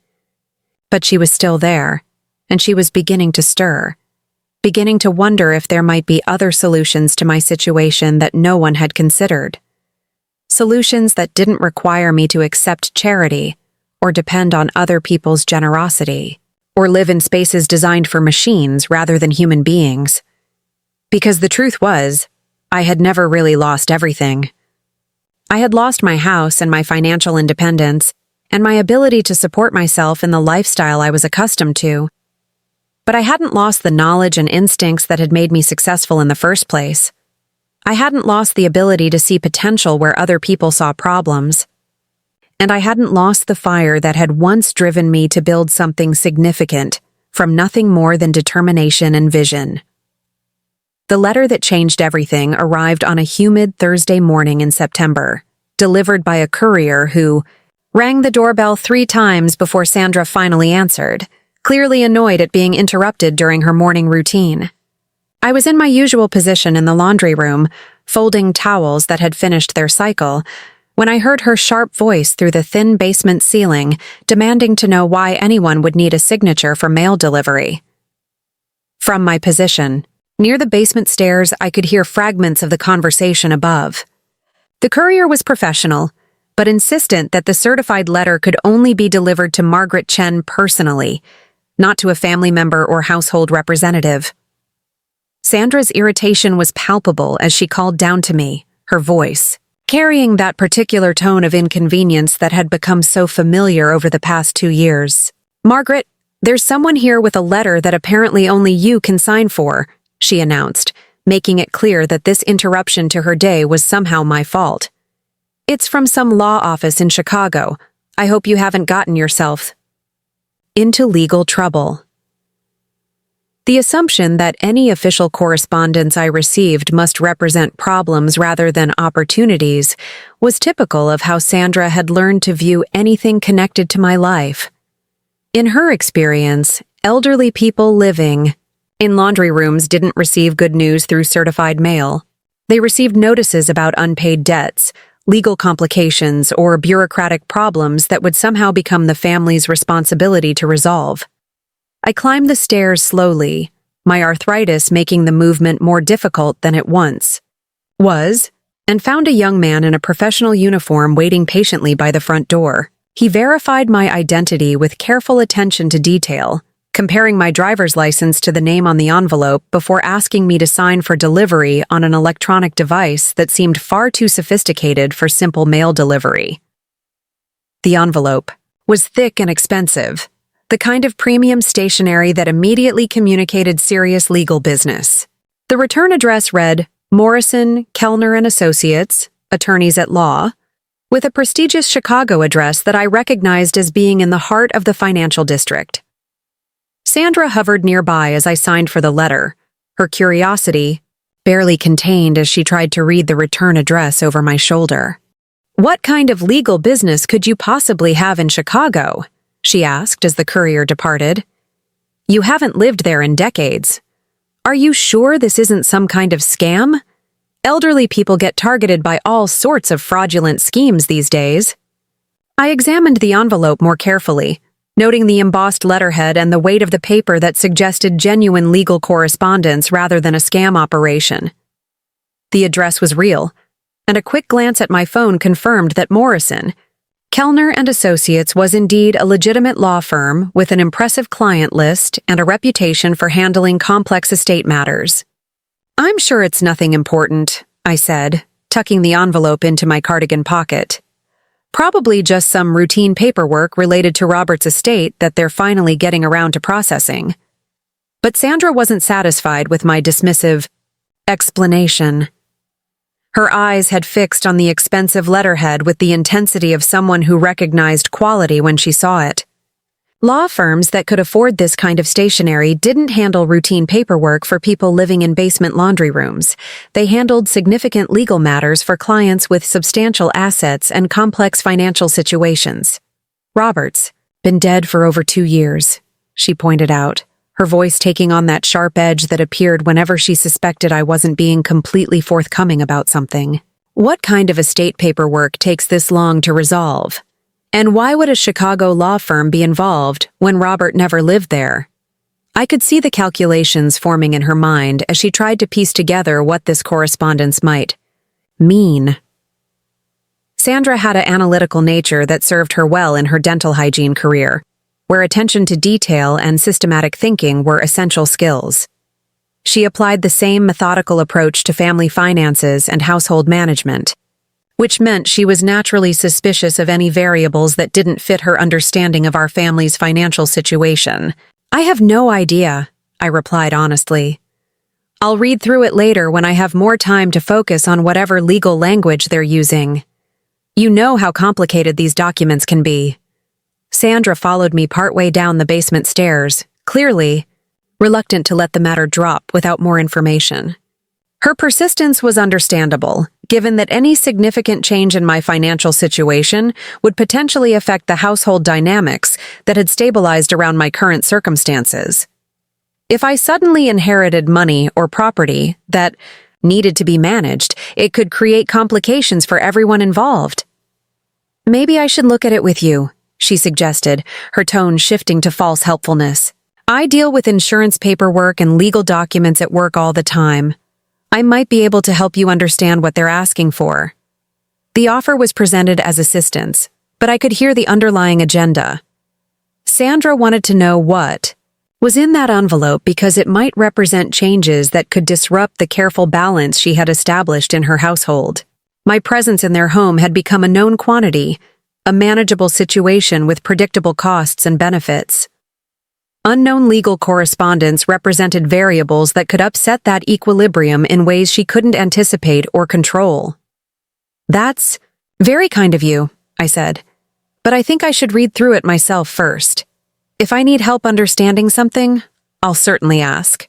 But she was still there, and she was beginning to stir, beginning to wonder if there might be other solutions to my situation that no one had considered. Solutions that didn't require me to accept charity or depend on other people's generosity, or live in spaces designed for machines rather than human beings. Because the truth was, I had never really lost everything. I had lost my house and my financial independence, and my ability to support myself in the lifestyle I was accustomed to. But I hadn't lost the knowledge and instincts that had made me successful in the first place. I hadn't lost the ability to see potential where other people saw problems. And I hadn't lost the fire that had once driven me to build something significant from nothing more than determination and vision. The letter that changed everything arrived on a humid Thursday morning in September, delivered by a courier who rang the doorbell 3 times before Sandra finally answered, clearly annoyed at being interrupted during her morning routine. I was in my usual position in the laundry room, folding towels that had finished their cycle, when I heard her sharp voice through the thin basement ceiling, demanding to know why anyone would need a signature for mail delivery. From my position, near the basement stairs, I could hear fragments of the conversation above. The courier was professional, but insistent that the certified letter could only be delivered to Margaret Chen personally, not to a family member or household representative. Sandra's irritation was palpable as she called down to me, her voice carrying that particular tone of inconvenience that had become so familiar over the past 2 years. "Margaret, there's someone here with a letter that apparently only you can sign for," she announced, making it clear that this interruption to her day was somehow my fault. It's from some law office in Chicago. I hope you haven't gotten yourself into legal trouble. The assumption that any official correspondence I received must represent problems rather than opportunities was typical of how Sandra had learned to view anything connected to my life. In her experience, elderly people living in laundry rooms didn't receive good news through certified mail. They received notices about unpaid debts, legal complications, or bureaucratic problems that would somehow become the family's responsibility to resolve. I climbed the stairs slowly, my arthritis making the movement more difficult than it once was, and found a young man in a professional uniform waiting patiently by the front door. He verified my identity with careful attention to detail, comparing my driver's license to the name on the envelope before asking me to sign for delivery on an electronic device that seemed far too sophisticated for simple mail delivery. The envelope was thick and expensive, the kind of premium stationery that immediately communicated serious legal business. The return address read, Morrison, Kellner and Associates, Attorneys at Law, with a prestigious Chicago address that I recognized as being in the heart of the financial district. Sandra hovered nearby as I signed for the letter, her curiosity barely contained as she tried to read the return address over my shoulder. "What kind of legal business could you possibly have in Chicago?" she asked as the courier departed. "You haven't lived there in decades. Are you sure this isn't some kind of scam? Elderly people get targeted by all sorts of fraudulent schemes these days." I examined the envelope more carefully, noting the embossed letterhead and the weight of the paper that suggested genuine legal correspondence rather than a scam operation. The address was real, and a quick glance at my phone confirmed that Morrison, Kellner and Associates was indeed a legitimate law firm with an impressive client list and a reputation for handling complex estate matters. "I'm sure it's nothing important," I said, tucking the envelope into my cardigan pocket. "Probably just some routine paperwork related to Robert's estate that they're finally getting around to processing." But Sandra wasn't satisfied with my dismissive explanation. Her eyes had fixed on the expensive letterhead with the intensity of someone who recognized quality when she saw it. Law firms that could afford this kind of stationery didn't handle routine paperwork for people living in basement laundry rooms. They handled significant legal matters for clients with substantial assets and complex financial situations. "Robert's been dead for over 2 years, she pointed out, her voice taking on that sharp edge that appeared whenever she suspected I wasn't being completely forthcoming about something. "What kind of estate paperwork takes this long to resolve? And why would a Chicago law firm be involved when Robert never lived there?" I could see the calculations forming in her mind as she tried to piece together what this correspondence might mean. Sandra had an analytical nature that served her well in her dental hygiene career, where attention to detail and systematic thinking were essential skills. She applied the same methodical approach to family finances and household management, which meant she was naturally suspicious of any variables that didn't fit her understanding of our family's financial situation. "I have no idea," I replied honestly. "I'll read through it later when I have more time to focus on whatever legal language they're using. You know how complicated these documents can be." Sandra followed me partway down the basement stairs, clearly reluctant to let the matter drop without more information. Her persistence was understandable, given that any significant change in my financial situation would potentially affect the household dynamics that had stabilized around my current circumstances. If I suddenly inherited money or property that needed to be managed, it could create complications for everyone involved. "Maybe I should look at it with you," she suggested, her tone shifting to false helpfulness. "I deal with insurance paperwork and legal documents at work all the time. I might be able to help you understand what they're asking for." The offer was presented as assistance, but I could hear the underlying agenda. Sandra wanted to know what was in that envelope because it might represent changes that could disrupt the careful balance she had established in her household. My presence in their home had become a known quantity, a manageable situation with predictable costs and benefits. Unknown legal correspondence represented variables that could upset that equilibrium in ways she couldn't anticipate or control. That's Very kind of you, I said. But I think I should read through it myself first. If I need help understanding something, I'll certainly ask.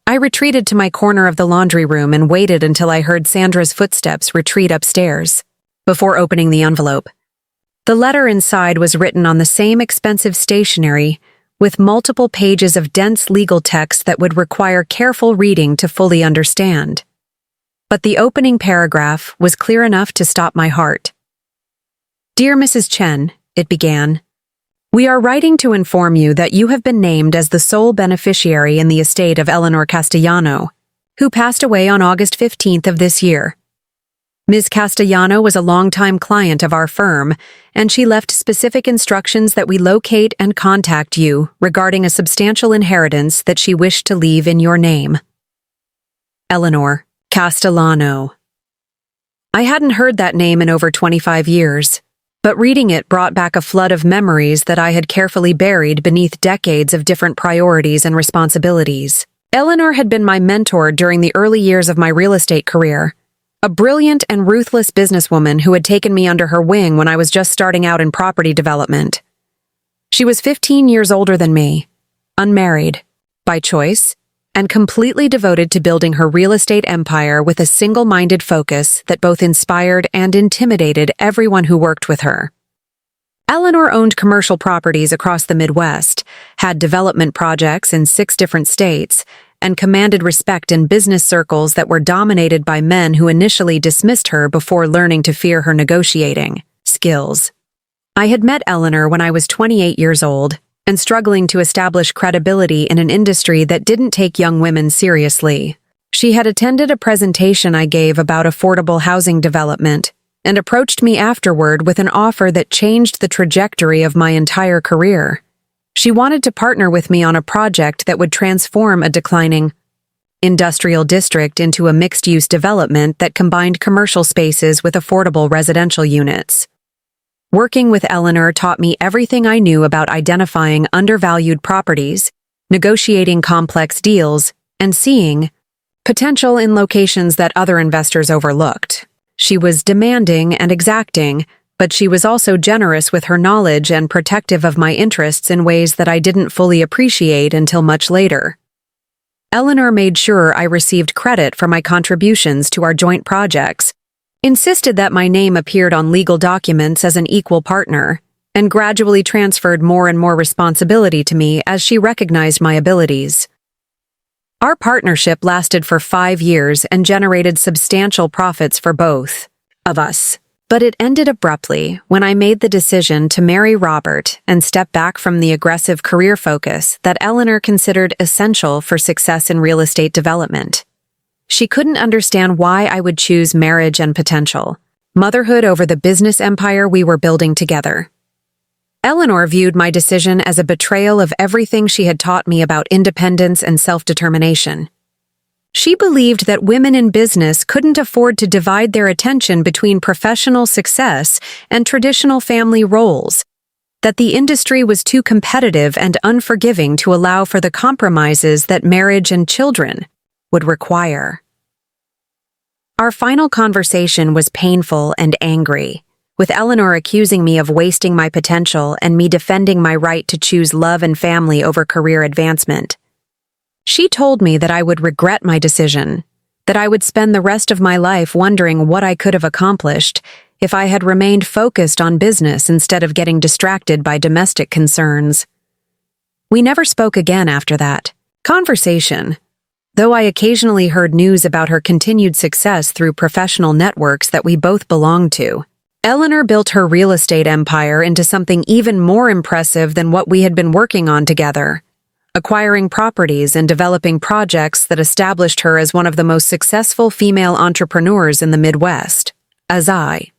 I retreated to my corner of the laundry room and waited until I heard Sandra's footsteps retreat upstairs, before opening the envelope. The letter inside was written on the same expensive stationery, with multiple pages of dense legal text that would require careful reading to fully understand. But the opening paragraph was clear enough to stop my heart. "Dear Mrs. Chen," it began, "we are writing to inform you that you have been named as the sole beneficiary in the estate of Eleanor Castellano, who passed away on August 15th of this year. Ms. Castellano was a longtime client of our firm, and she left specific instructions that we locate and contact you regarding a substantial inheritance that she wished to leave in your name. Eleanor Castellano." I hadn't heard that name in over 25 years, but reading it brought back a flood of memories that I had carefully buried beneath decades of different priorities and responsibilities. Eleanor had been my mentor during the early years of my real estate career, a brilliant and ruthless businesswoman who had taken me under her wing when I was just starting out in property development. She was 15 years older than me, unmarried, by choice, and completely devoted to building her real estate empire with a single-minded focus that both inspired and intimidated everyone who worked with her. Eleanor owned commercial properties across the Midwest, had development projects in 6 different states, and commanded respect in business circles that were dominated by men who initially dismissed her before learning to fear her negotiating skills. I had met Eleanor when I was 28 years old and struggling to establish credibility in an industry that didn't take young women seriously. She had attended a presentation I gave about affordable housing development and approached me afterward with an offer that changed the trajectory of my entire career. She wanted to partner with me on a project that would transform a declining industrial district into a mixed-use development that combined commercial spaces with affordable residential units. Working with Eleanor taught me everything I knew about identifying undervalued properties, negotiating complex deals, and seeing potential in locations that other investors overlooked. She was demanding and exacting, but she was also generous with her knowledge and protective of my interests in ways that I didn't fully appreciate until much later. Eleanor made sure I received credit for my contributions to our joint projects, insisted that my name appeared on legal documents as an equal partner, and gradually transferred more and more responsibility to me as she recognized my abilities. Our partnership lasted for 5 years and generated substantial profits for both of us. But it ended abruptly when I made the decision to marry Robert and step back from the aggressive career focus that Eleanor considered essential for success in real estate development. She couldn't understand why I would choose marriage and potential, motherhood over the business empire we were building together. Eleanor viewed my decision as a betrayal of everything she had taught me about independence and self-determination. She believed that women in business couldn't afford to divide their attention between professional success and traditional family roles, that the industry was too competitive and unforgiving to allow for the compromises that marriage and children would require. Our final conversation was painful and angry, with Eleanor accusing me of wasting my potential and me defending my right to choose love and family over career advancement. She told me that I would regret my decision, that I would spend the rest of my life wondering what I could have accomplished if I had remained focused on business instead of getting distracted by domestic concerns. We never spoke again after that conversation, though I occasionally heard news about her continued success through professional networks that we both belonged to. Eleanor built her real estate empire into something even more impressive than what we had been working on together, acquiring properties and developing projects that established her as one of the most successful female entrepreneurs in the Midwest. The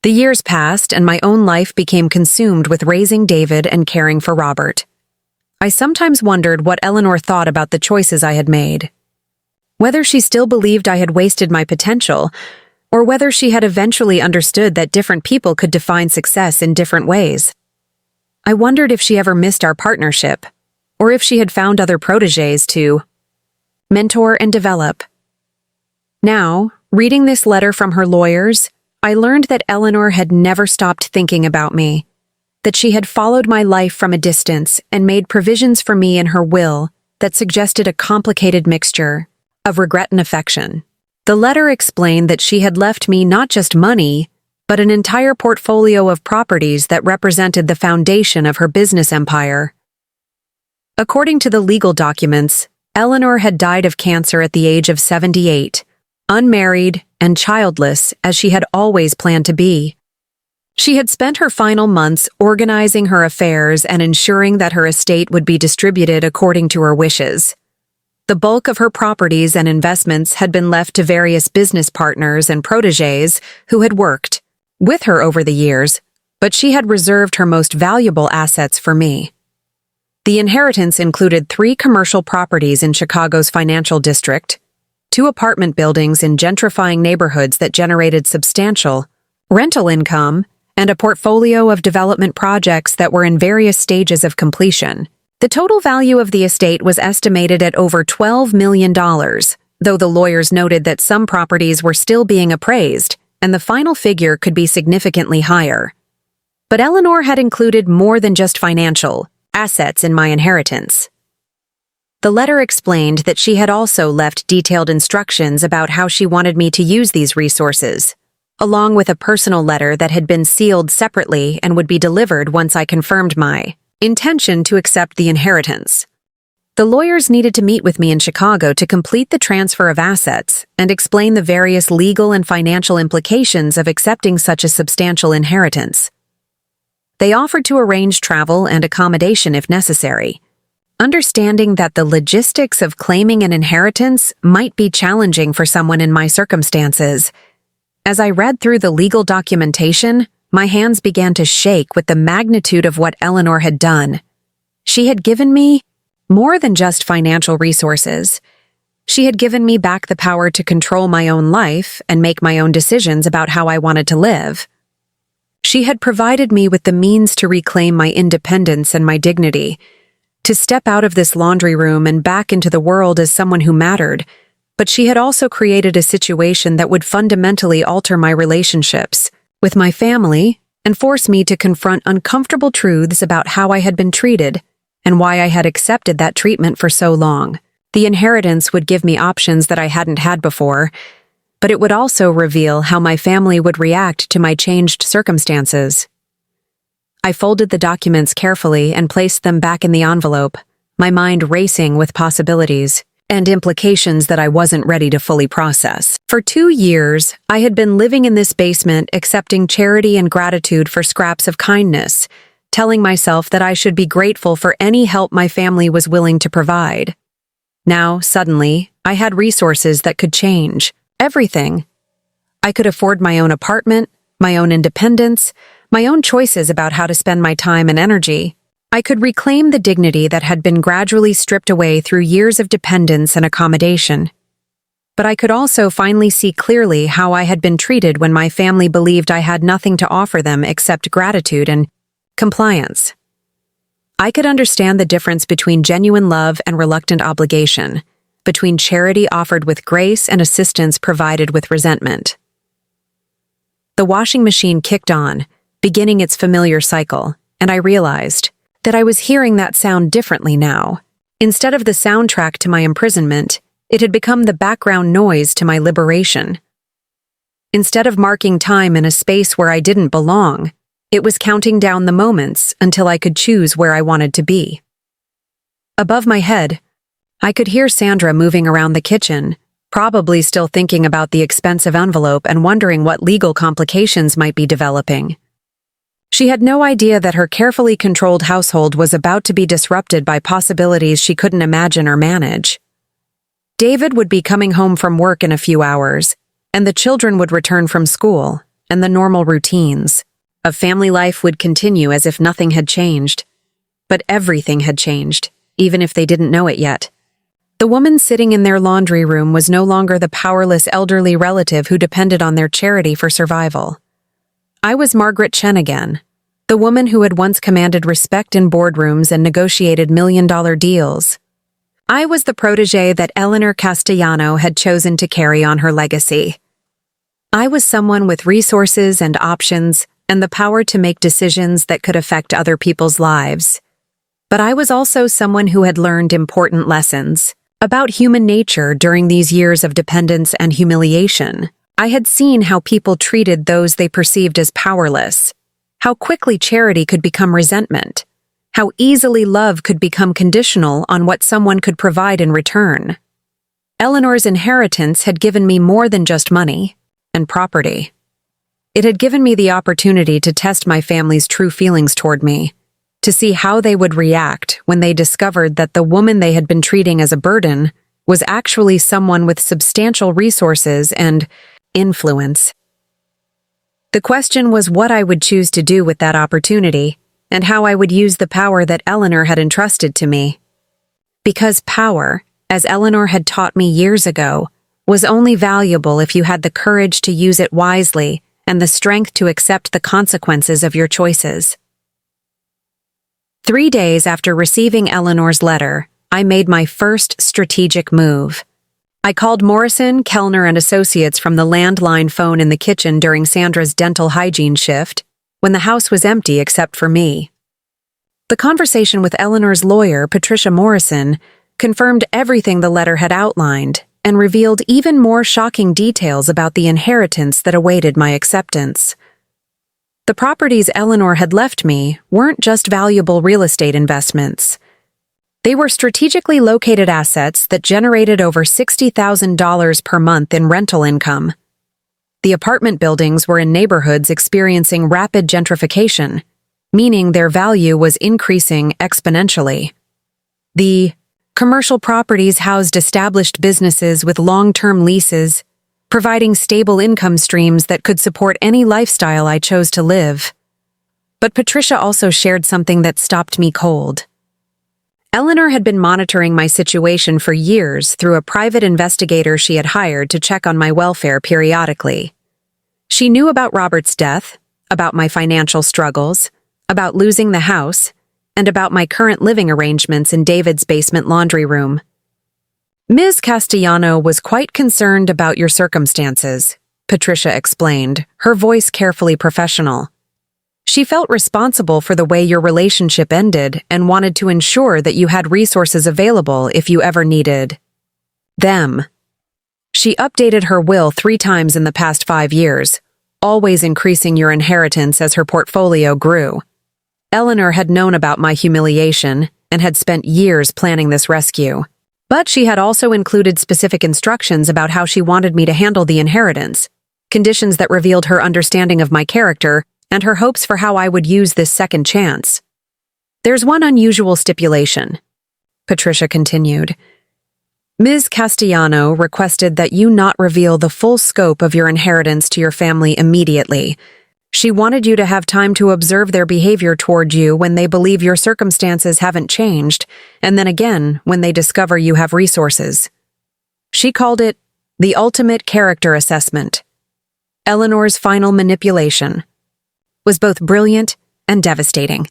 years passed and my own life became consumed with raising David and caring for Robert. I sometimes wondered what Eleanor thought about the choices I had made. Whether she still believed I had wasted my potential, or whether she had eventually understood that different people could define success in different ways. I wondered if she ever missed our partnership, or if she had found other protégés to mentor and develop. Now, reading this letter from her lawyers, I learned that Eleanor had never stopped thinking about me, that she had followed my life from a distance and made provisions for me in her will that suggested a complicated mixture of regret and affection. The letter explained that she had left me not just money, but an entire portfolio of properties that represented the foundation of her business empire. According to the legal documents, Eleanor had died of cancer at the age of 78, unmarried and childless as she had always planned to be. She had spent her final months organizing her affairs and ensuring that her estate would be distributed according to her wishes. The bulk of her properties and investments had been left to various business partners and protégés who had worked with her over the years, but she had reserved her most valuable assets for me. The inheritance included 3 commercial properties in Chicago's financial district, 2 apartment buildings in gentrifying neighborhoods that generated substantial rental income, and a portfolio of development projects that were in various stages of completion. The total value of the estate was estimated at over $12 million, though the lawyers noted that some properties were still being appraised, and the final figure could be significantly higher. But Eleanor had included more than just financial assets in my inheritance. The letter explained that she had also left detailed instructions about how she wanted me to use these resources, along with a personal letter that had been sealed separately and would be delivered once I confirmed my intention to accept the inheritance. The lawyers needed to meet with me in Chicago to complete the transfer of assets and explain the various legal and financial implications of accepting such a substantial inheritance. They offered to arrange travel and accommodation if necessary, understanding that the logistics of claiming an inheritance might be challenging for someone in my circumstances. As I read through the legal documentation, my hands began to shake with the magnitude of what Eleanor had done. She had given me more than just financial resources. She had given me back the power to control my own life and make my own decisions about how I wanted to live. She had provided me with the means to reclaim my independence and my dignity, to step out of this laundry room and back into the world as someone who mattered, but she had also created a situation that would fundamentally alter my relationships with my family and force me to confront uncomfortable truths about how I had been treated and why I had accepted that treatment for so long. The inheritance would give me options that I hadn't had before, but it would also reveal how my family would react to my changed circumstances. I folded the documents carefully and placed them back in the envelope, my mind racing with possibilities and implications that I wasn't ready to fully process. For 2 years, I had been living in this basement accepting charity and gratitude for scraps of kindness, telling myself that I should be grateful for any help my family was willing to provide. Now, suddenly, I had resources that could change everything. I could afford my own apartment, my own independence, my own choices about how to spend my time and energy. I could reclaim the dignity that had been gradually stripped away through years of dependence and accommodation. But I could also finally see clearly how I had been treated when my family believed I had nothing to offer them except gratitude and compliance. I could understand the difference between genuine love and reluctant obligation, between charity offered with grace and assistance provided with resentment. The washing machine kicked on, beginning its familiar cycle, and I realized that I was hearing that sound differently now. Instead of the soundtrack to my imprisonment, it had become the background noise to my liberation. Instead of marking time in a space where I didn't belong, it was counting down the moments until I could choose where I wanted to be. Above my head, I could hear Sandra moving around the kitchen, probably still thinking about the expensive envelope and wondering what legal complications might be developing. She had no idea that her carefully controlled household was about to be disrupted by possibilities she couldn't imagine or manage. David would be coming home from work in a few hours, and the children would return from school, and the normal routines of family life would continue as if nothing had changed. But everything had changed, even if they didn't know it yet. The woman sitting in their laundry room was no longer the powerless elderly relative who depended on their charity for survival. I was Margaret Chen again, the woman who had once commanded respect in boardrooms and negotiated million-dollar deals. I was the protégé that Eleanor Castellano had chosen to carry on her legacy. I was someone with resources and options and the power to make decisions that could affect other people's lives. But I was also someone who had learned important lessons about human nature during these years of dependence and humiliation. I had seen how people treated those they perceived as powerless, how quickly charity could become resentment, how easily love could become conditional on what someone could provide in return. Eleanor's inheritance had given me more than just money and property. It had given me the opportunity to test my family's true feelings toward me, to see how they would react when they discovered that the woman they had been treating as a burden was actually someone with substantial resources and influence. The question was what I would choose to do with that opportunity and how I would use the power that Eleanor had entrusted to me. Because power, as Eleanor had taught me years ago, was only valuable if you had the courage to use it wisely and the strength to accept the consequences of your choices. 3 days after receiving Eleanor's letter, I made my first strategic move. I called Morrison, Kellner, and Associates from the landline phone in the kitchen during Sandra's dental hygiene shift, when the house was empty except for me. The conversation with Eleanor's lawyer, Patricia Morrison, confirmed everything the letter had outlined and revealed even more shocking details about the inheritance that awaited my acceptance. The properties Eleanor had left me weren't just valuable real estate investments. They were strategically located assets that generated over $60,000 per month in rental income. The apartment buildings were in neighborhoods experiencing rapid gentrification, meaning their value was increasing exponentially. The commercial properties housed established businesses with long-term leases, providing stable income streams that could support any lifestyle I chose to live. But Patricia also shared something that stopped me cold. Eleanor had been monitoring my situation for years through a private investigator she had hired to check on my welfare periodically. She knew about Robert's death, about my financial struggles, about losing the house, and about my current living arrangements in David's basement laundry room. Ms. Castellano was quite concerned about your circumstances, Patricia explained, her voice carefully professional. She felt responsible for the way your relationship ended and wanted to ensure that you had resources available if you ever needed them. She updated her will 3 times in the past 5 years, always increasing your inheritance as her portfolio grew. Eleanor had known about my humiliation and had spent years planning this rescue. But she had also included specific instructions about how she wanted me to handle the inheritance, conditions that revealed her understanding of my character and her hopes for how I would use this second chance. There's one unusual stipulation, Patricia continued. Ms. Castellano requested that you not reveal the full scope of your inheritance to your family immediately. She wanted you to have time to observe their behavior toward you when they believe your circumstances haven't changed, and then again when they discover you have resources. She called it the ultimate character assessment. Eleanor's final manipulation was both brilliant and devastating.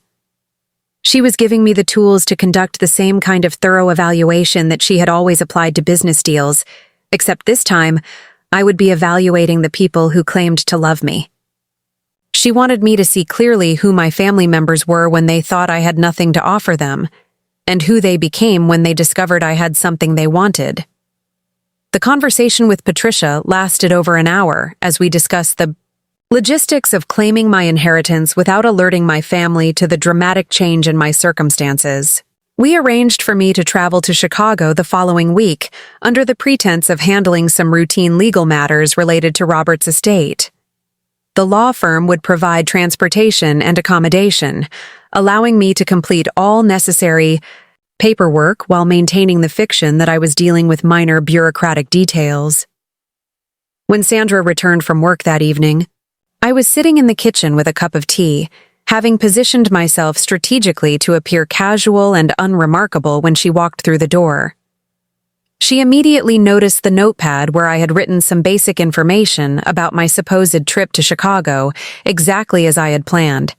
She was giving me the tools to conduct the same kind of thorough evaluation that she had always applied to business deals, except this time, I would be evaluating the people who claimed to love me. She wanted me to see clearly who my family members were when they thought I had nothing to offer them, and who they became when they discovered I had something they wanted. The conversation with Patricia lasted over an hour as we discussed the logistics of claiming my inheritance without alerting my family to the dramatic change in my circumstances. We arranged for me to travel to Chicago the following week under the pretense of handling some routine legal matters related to Robert's estate. The law firm would provide transportation and accommodation, allowing me to complete all necessary paperwork while maintaining the fiction that I was dealing with minor bureaucratic details. When Sandra returned from work that evening, I was sitting in the kitchen with a cup of tea, having positioned myself strategically to appear casual and unremarkable when she walked through the door. She immediately noticed the notepad where I had written some basic information about my supposed trip to Chicago, exactly as I had planned.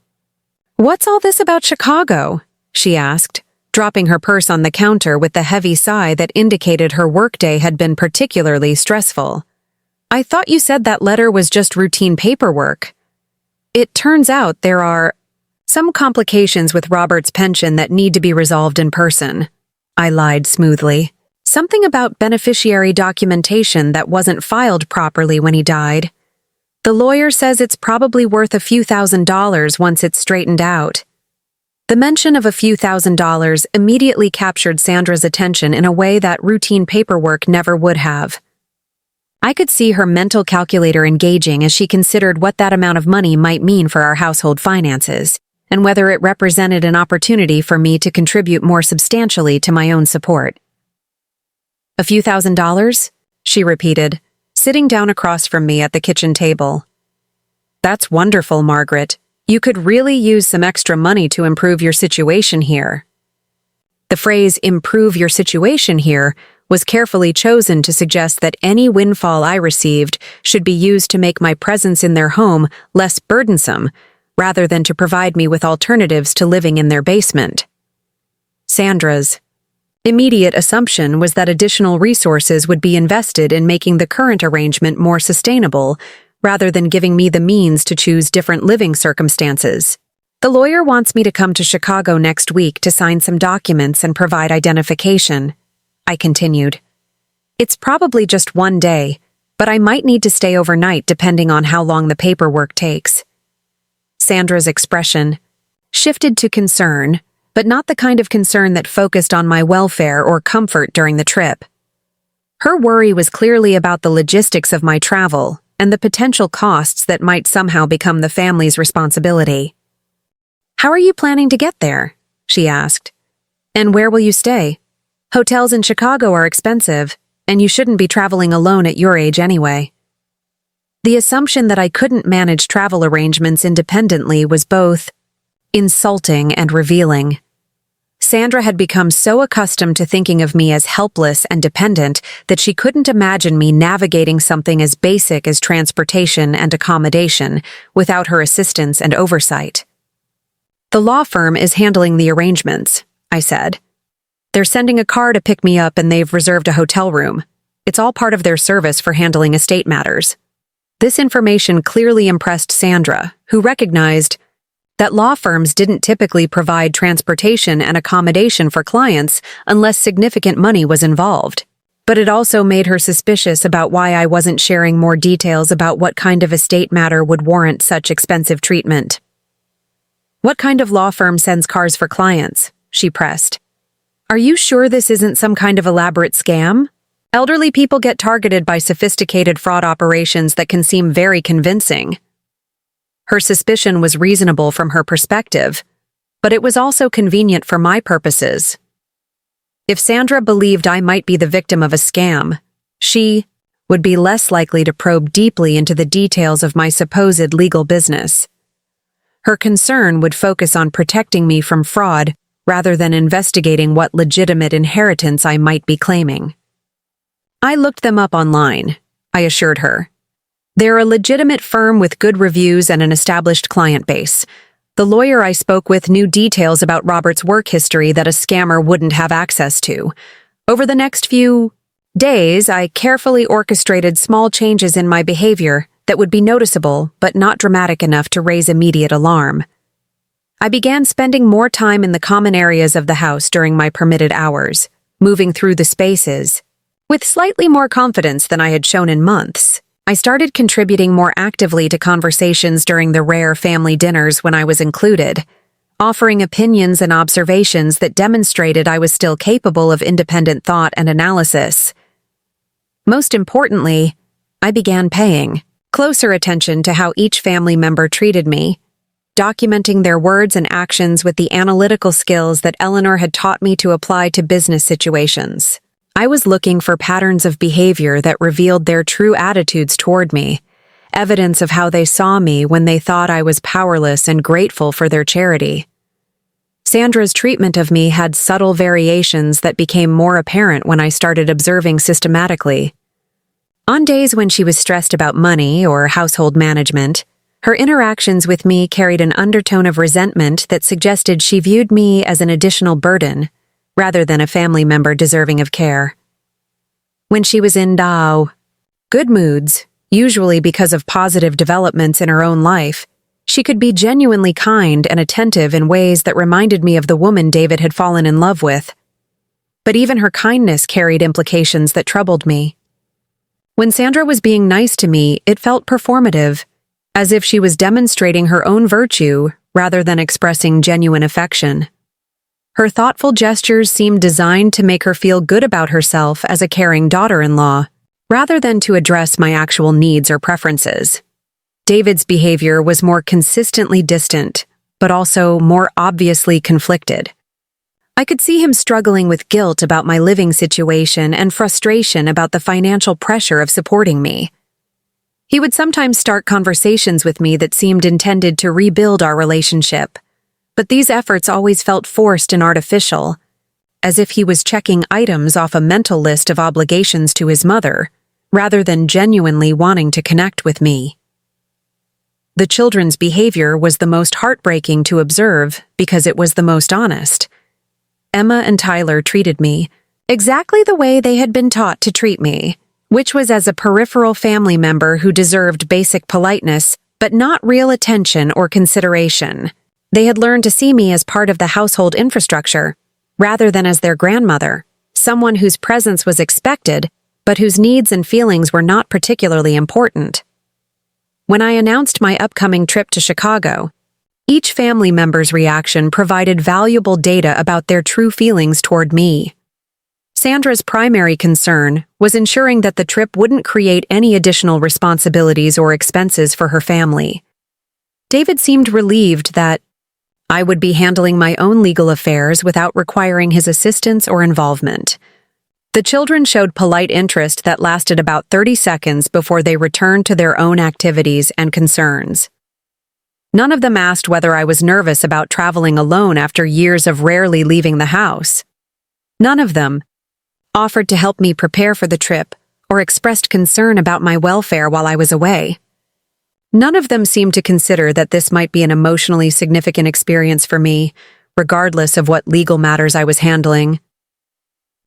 "What's all this about Chicago?" she asked, dropping her purse on the counter with the heavy sigh that indicated her workday had been particularly stressful. I thought you said that letter was just routine paperwork. It turns out there are some complications with Robert's pension that need to be resolved in person. I lied smoothly. Something about beneficiary documentation that wasn't filed properly when he died. The lawyer says it's probably worth a few $1,000s once it's straightened out. The mention of a few $1,000s immediately captured Sandra's attention in a way that routine paperwork never would have. I could see her mental calculator engaging as she considered what that amount of money might mean for our household finances, and whether it represented an opportunity for me to contribute more substantially to my own support. "A few $1,000s?" she repeated, sitting down across from me at the kitchen table. "That's wonderful, Margaret. You could really use some extra money to improve your situation here." The phrase "improve your situation here" was carefully chosen to suggest that any windfall I received should be used to make my presence in their home less burdensome, rather than to provide me with alternatives to living in their basement. Sandra's immediate assumption was that additional resources would be invested in making the current arrangement more sustainable, rather than giving me the means to choose different living circumstances. "The lawyer wants me to come to Chicago next week to sign some documents and provide identification," I continued. "It's probably just one day, but I might need to stay overnight depending on how long the paperwork takes." Sandra's expression shifted to concern, but not the kind of concern that focused on my welfare or comfort during the trip. Her worry was clearly about the logistics of my travel and the potential costs that might somehow become the family's responsibility. "How are you planning to get there?" she asked. "And where will you stay? Hotels in Chicago are expensive, and you shouldn't be traveling alone at your age anyway." The assumption that I couldn't manage travel arrangements independently was both insulting and revealing. Sandra had become so accustomed to thinking of me as helpless and dependent that she couldn't imagine me navigating something as basic as transportation and accommodation without her assistance and oversight. "The law firm is handling the arrangements," I said. "They're sending a car to pick me up and they've reserved a hotel room. It's all part of their service for handling estate matters." This information clearly impressed Sandra, who recognized that law firms didn't typically provide transportation and accommodation for clients unless significant money was involved. But it also made her suspicious about why I wasn't sharing more details about what kind of estate matter would warrant such expensive treatment. "What kind of law firm sends cars for clients?" she pressed. "Are you sure this isn't some kind of elaborate scam? Elderly people get targeted by sophisticated fraud operations that can seem very convincing." Her suspicion was reasonable from her perspective, but it was also convenient for my purposes. If Sandra believed I might be the victim of a scam, she would be less likely to probe deeply into the details of my supposed legal business. Her concern would focus on protecting me from fraud rather than investigating what legitimate inheritance I might be claiming. "I looked them up online," I assured her. "They're a legitimate firm with good reviews and an established client base. The lawyer I spoke with knew details about Robert's work history that a scammer wouldn't have access to. Over the next few days, I carefully orchestrated small changes in my behavior that would be noticeable but not dramatic enough to raise immediate alarm. I began spending more time in the common areas of the house during my permitted hours, moving through the spaces. With slightly more confidence than I had shown in months, I started contributing more actively to conversations during the rare family dinners when I was included, offering opinions and observations that demonstrated I was still capable of independent thought and analysis. Most importantly, I began paying closer attention to how each family member treated me, documenting their words and actions with the analytical skills that Eleanor had taught me to apply to business situations. I was looking for patterns of behavior that revealed their true attitudes toward me, evidence of how they saw me when they thought I was powerless and grateful for their charity. Sandra's treatment of me had subtle variations that became more apparent when I started observing systematically. On days when she was stressed about money or household management, her interactions with me carried an undertone of resentment that suggested she viewed me as an additional burden, rather than a family member deserving of care. When she was in good moods, usually because of positive developments in her own life. She could be genuinely kind and attentive in ways that reminded me of the woman David had fallen in love with. But even her kindness carried implications that troubled me. When Sandra was being nice to me, it felt performative, as if she was demonstrating her own virtue rather than expressing genuine affection. Her thoughtful gestures seemed designed to make her feel good about herself as a caring daughter-in-law, rather than to address my actual needs or preferences. David's behavior was more consistently distant, but also more obviously conflicted. I could see him struggling with guilt about my living situation and frustration about the financial pressure of supporting me. He would sometimes start conversations with me that seemed intended to rebuild our relationship, but these efforts always felt forced and artificial, as if he was checking items off a mental list of obligations to his mother, rather than genuinely wanting to connect with me. The children's behavior was the most heartbreaking to observe because it was the most honest. Emma and Tyler treated me exactly the way they had been taught to treat me, which was as a peripheral family member who deserved basic politeness, but not real attention or consideration. They had learned to see me as part of the household infrastructure, rather than as their grandmother, someone whose presence was expected, but whose needs and feelings were not particularly important. When I announced my upcoming trip to Chicago, each family member's reaction provided valuable data about their true feelings toward me. Sandra's primary concern was ensuring that the trip wouldn't create any additional responsibilities or expenses for her family. David seemed relieved that I would be handling my own legal affairs without requiring his assistance or involvement. The children showed polite interest that lasted about 30 seconds before they returned to their own activities and concerns. None of them asked whether I was nervous about traveling alone after years of rarely leaving the house. None of them offered to help me prepare for the trip or expressed concern about my welfare while I was away. None of them seemed to consider that this might be an emotionally significant experience for me, regardless of what legal matters I was handling.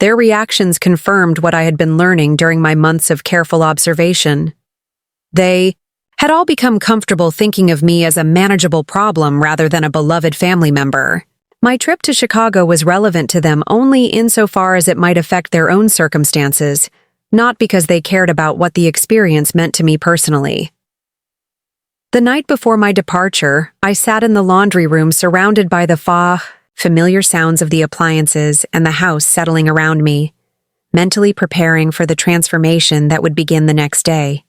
Their reactions confirmed what I had been learning during my months of careful observation. They had all become comfortable thinking of me as a manageable problem rather than a beloved family member. My trip to Chicago was relevant to them only insofar as it might affect their own circumstances, not because they cared about what the experience meant to me personally. The night before my departure, I sat in the laundry room surrounded by the familiar sounds of the appliances and the house settling around me, mentally preparing for the transformation that would begin the next day.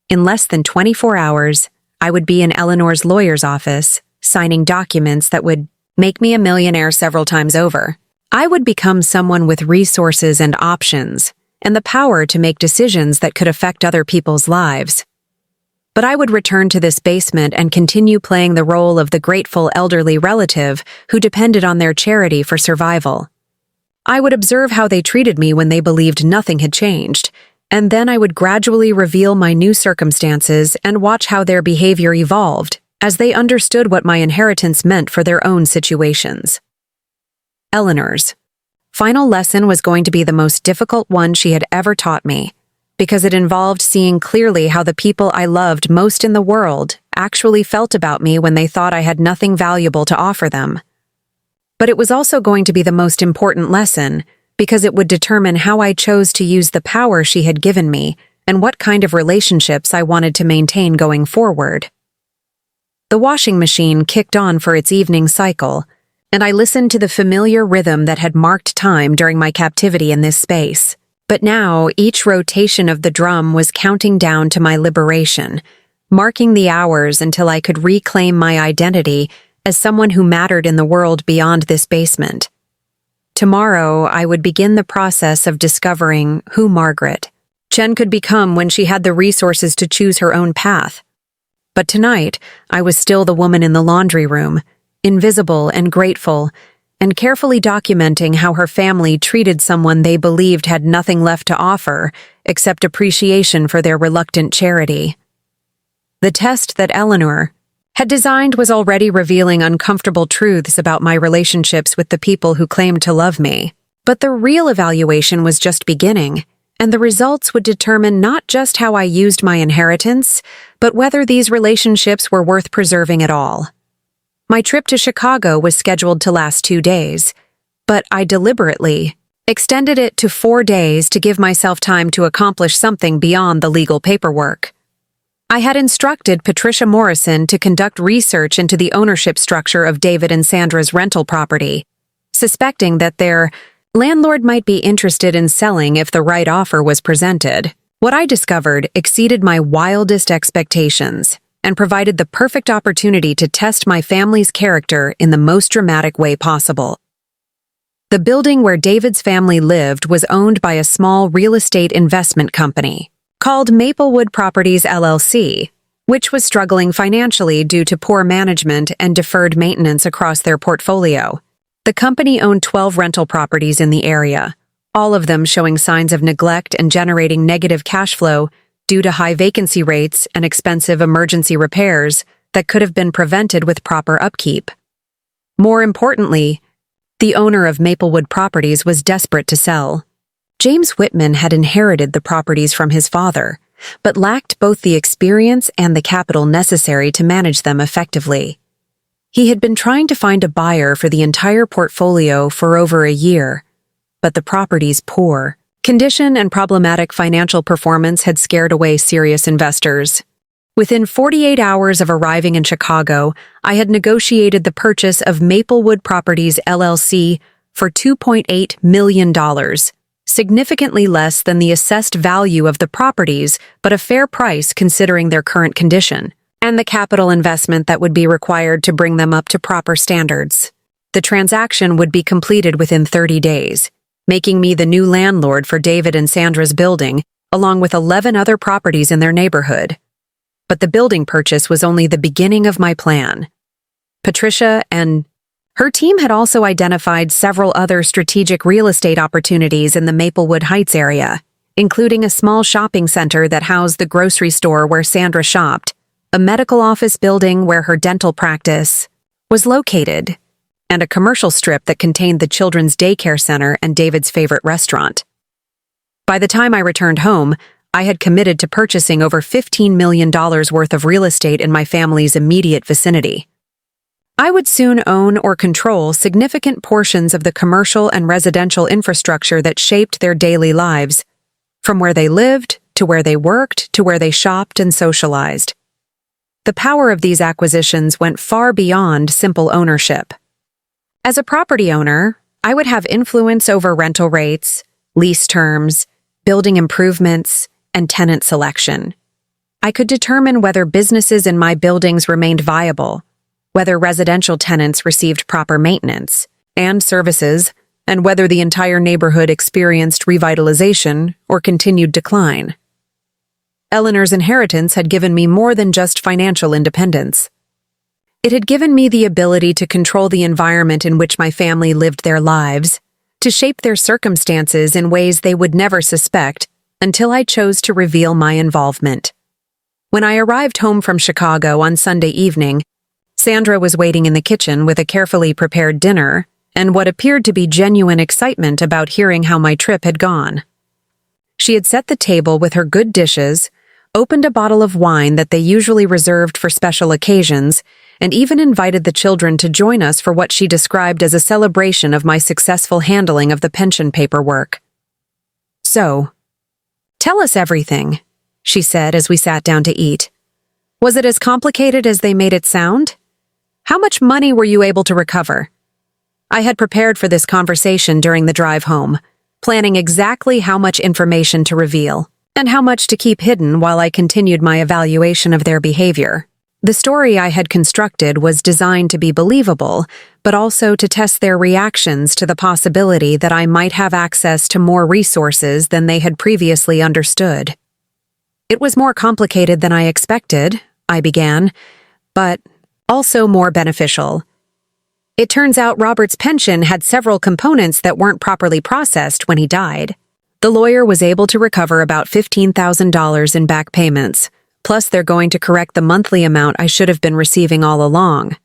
In less than 24 hours, I would be in Eleanor's lawyer's office, signing documents that would make me a millionaire several times over. I would become someone with resources and options, and the power to make decisions that could affect other people's lives. But I would return to this basement and continue playing the role of the grateful elderly relative who depended on their charity for survival. I would observe how they treated me when they believed nothing had changed, and then I would gradually reveal my new circumstances and watch how their behavior evolved as they understood what my inheritance meant for their own situations. Eleanor's final lesson was going to be the most difficult one she had ever taught me, because it involved seeing clearly how the people I loved most in the world actually felt about me when they thought I had nothing valuable to offer them. But it was also going to be the most important lesson, because it would determine how I chose to use the power she had given me and what kind of relationships I wanted to maintain going forward. The washing machine kicked on for its evening cycle, and I listened to the familiar rhythm that had marked time during my captivity in this space. But now, each rotation of the drum was counting down to my liberation, marking the hours until I could reclaim my identity as someone who mattered in the world beyond this basement. Tomorrow, I would begin the process of discovering who Margaret Chen could become when she had the resources to choose her own path. But tonight, I was still the woman in the laundry room, invisible and grateful, and carefully documenting how her family treated someone they believed had nothing left to offer except appreciation for their reluctant charity. The test that Eleanor had designed was already revealing uncomfortable truths about my relationships with the people who claimed to love me. But the real evaluation was just beginning, and the results would determine not just how I used my inheritance, but whether these relationships were worth preserving at all. My trip to Chicago was scheduled to last 2 days, but I deliberately extended it to 4 days to give myself time to accomplish something beyond the legal paperwork. I had instructed Patricia Morrison to conduct research into the ownership structure of David and Sandra's rental property, suspecting that their landlord might be interested in selling if the right offer was presented. What I discovered exceeded my wildest expectations and provided the perfect opportunity to test my family's character in the most dramatic way possible. The building where David's family lived was owned by a small real estate investment company called Maplewood Properties LLC, which was struggling financially due to poor management and deferred maintenance across their portfolio. The company owned 12 rental properties in the area, all of them showing signs of neglect and generating negative cash flow due to high vacancy rates and expensive emergency repairs that could have been prevented with proper upkeep. More importantly, the owner of Maplewood Properties was desperate to sell. James Whitman had inherited the properties from his father, but lacked both the experience and the capital necessary to manage them effectively. He had been trying to find a buyer for the entire portfolio for over a year, but the property's poor condition and problematic financial performance had scared away serious investors. Within 48 hours of arriving in Chicago, I had negotiated the purchase of Maplewood Properties LLC for $2.8 million, significantly less than the assessed value of the properties, but a fair price considering their current condition, and the capital investment that would be required to bring them up to proper standards. The transaction would be completed within 30 days, making me the new landlord for David and Sandra's building, along with 11 other properties in their neighborhood. But the building purchase was only the beginning of my plan. Patricia and her team had also identified several other strategic real estate opportunities in the Maplewood Heights area, including a small shopping center that housed the grocery store where Sandra shopped, a medical office building where her dental practice was located, and a commercial strip that contained the children's daycare center and David's favorite restaurant. By the time I returned home, I had committed to purchasing over $15 million worth of real estate in my family's immediate vicinity. I would soon own or control significant portions of the commercial and residential infrastructure that shaped their daily lives, from where they lived, to where they worked, to where they shopped and socialized. The power of these acquisitions went far beyond simple ownership. As a property owner, I would have influence over rental rates, lease terms, building improvements, and tenant selection. I could determine whether businesses in my buildings remained viable, whether residential tenants received proper maintenance and services, and whether the entire neighborhood experienced revitalization or continued decline. Eleanor's inheritance had given me more than just financial independence. It had given me the ability to control the environment in which my family lived their lives, to shape their circumstances in ways they would never suspect until I chose to reveal my involvement. When I arrived home from Chicago on Sunday evening, Sandra was waiting in the kitchen with a carefully prepared dinner and what appeared to be genuine excitement about hearing how my trip had gone. She had set the table with her good dishes, opened a bottle of wine that they usually reserved for special occasions, and even invited the children to join us for what she described as a celebration of my successful handling of the pension paperwork. "So, tell us everything," she said as we sat down to eat. "Was it as complicated as they made it sound? How much money were you able to recover?" I had prepared for this conversation during the drive home, planning exactly how much information to reveal and how much to keep hidden while I continued my evaluation of their behavior. The story I had constructed was designed to be believable, but also to test their reactions to the possibility that I might have access to more resources than they had previously understood. "It was more complicated than I expected," I began, "but also more beneficial. It turns out Robert's pension had several components that weren't properly processed when he died. The lawyer was able to recover about $15,000 in back payments, plus they're going to correct the monthly amount I should have been receiving all along.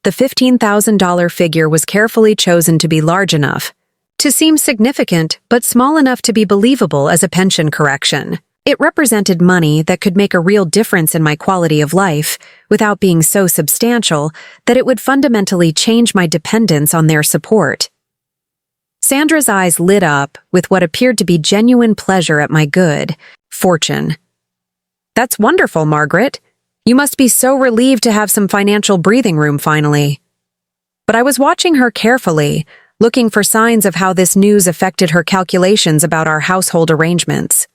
The $15,000 figure was carefully chosen to be large enough, to seem significant but small enough to be believable as a pension correction. It represented money that could make a real difference in my quality of life without being so substantial that it would fundamentally change my dependence on their support. Sandra's eyes lit up with what appeared to be genuine pleasure at my good fortune. "That's wonderful, Margaret. You must be so relieved to have some financial breathing room finally." But I was watching her carefully, looking for signs of how this news affected her calculations about our household arrangements.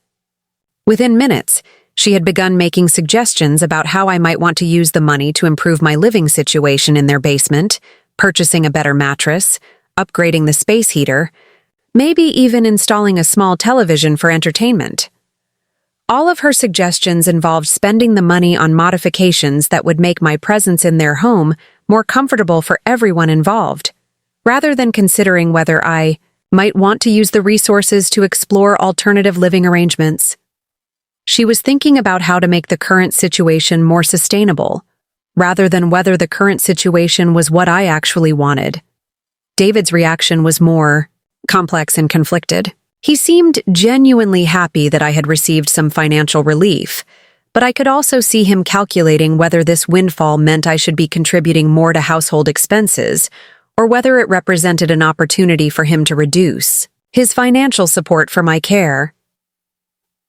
Within minutes, she had begun making suggestions about how I might want to use the money to improve my living situation in their basement, purchasing a better mattress, upgrading the space heater, maybe even installing a small television for entertainment. All of her suggestions involved spending the money on modifications that would make my presence in their home more comfortable for everyone involved, rather than considering whether I might want to use the resources to explore alternative living arrangements. She was thinking about how to make the current situation more sustainable, rather than whether the current situation was what I actually wanted. David's reaction was more complex and conflicted. He seemed genuinely happy that I had received some financial relief, but I could also see him calculating whether this windfall meant I should be contributing more to household expenses, or whether it represented an opportunity for him to reduce his financial support for my care.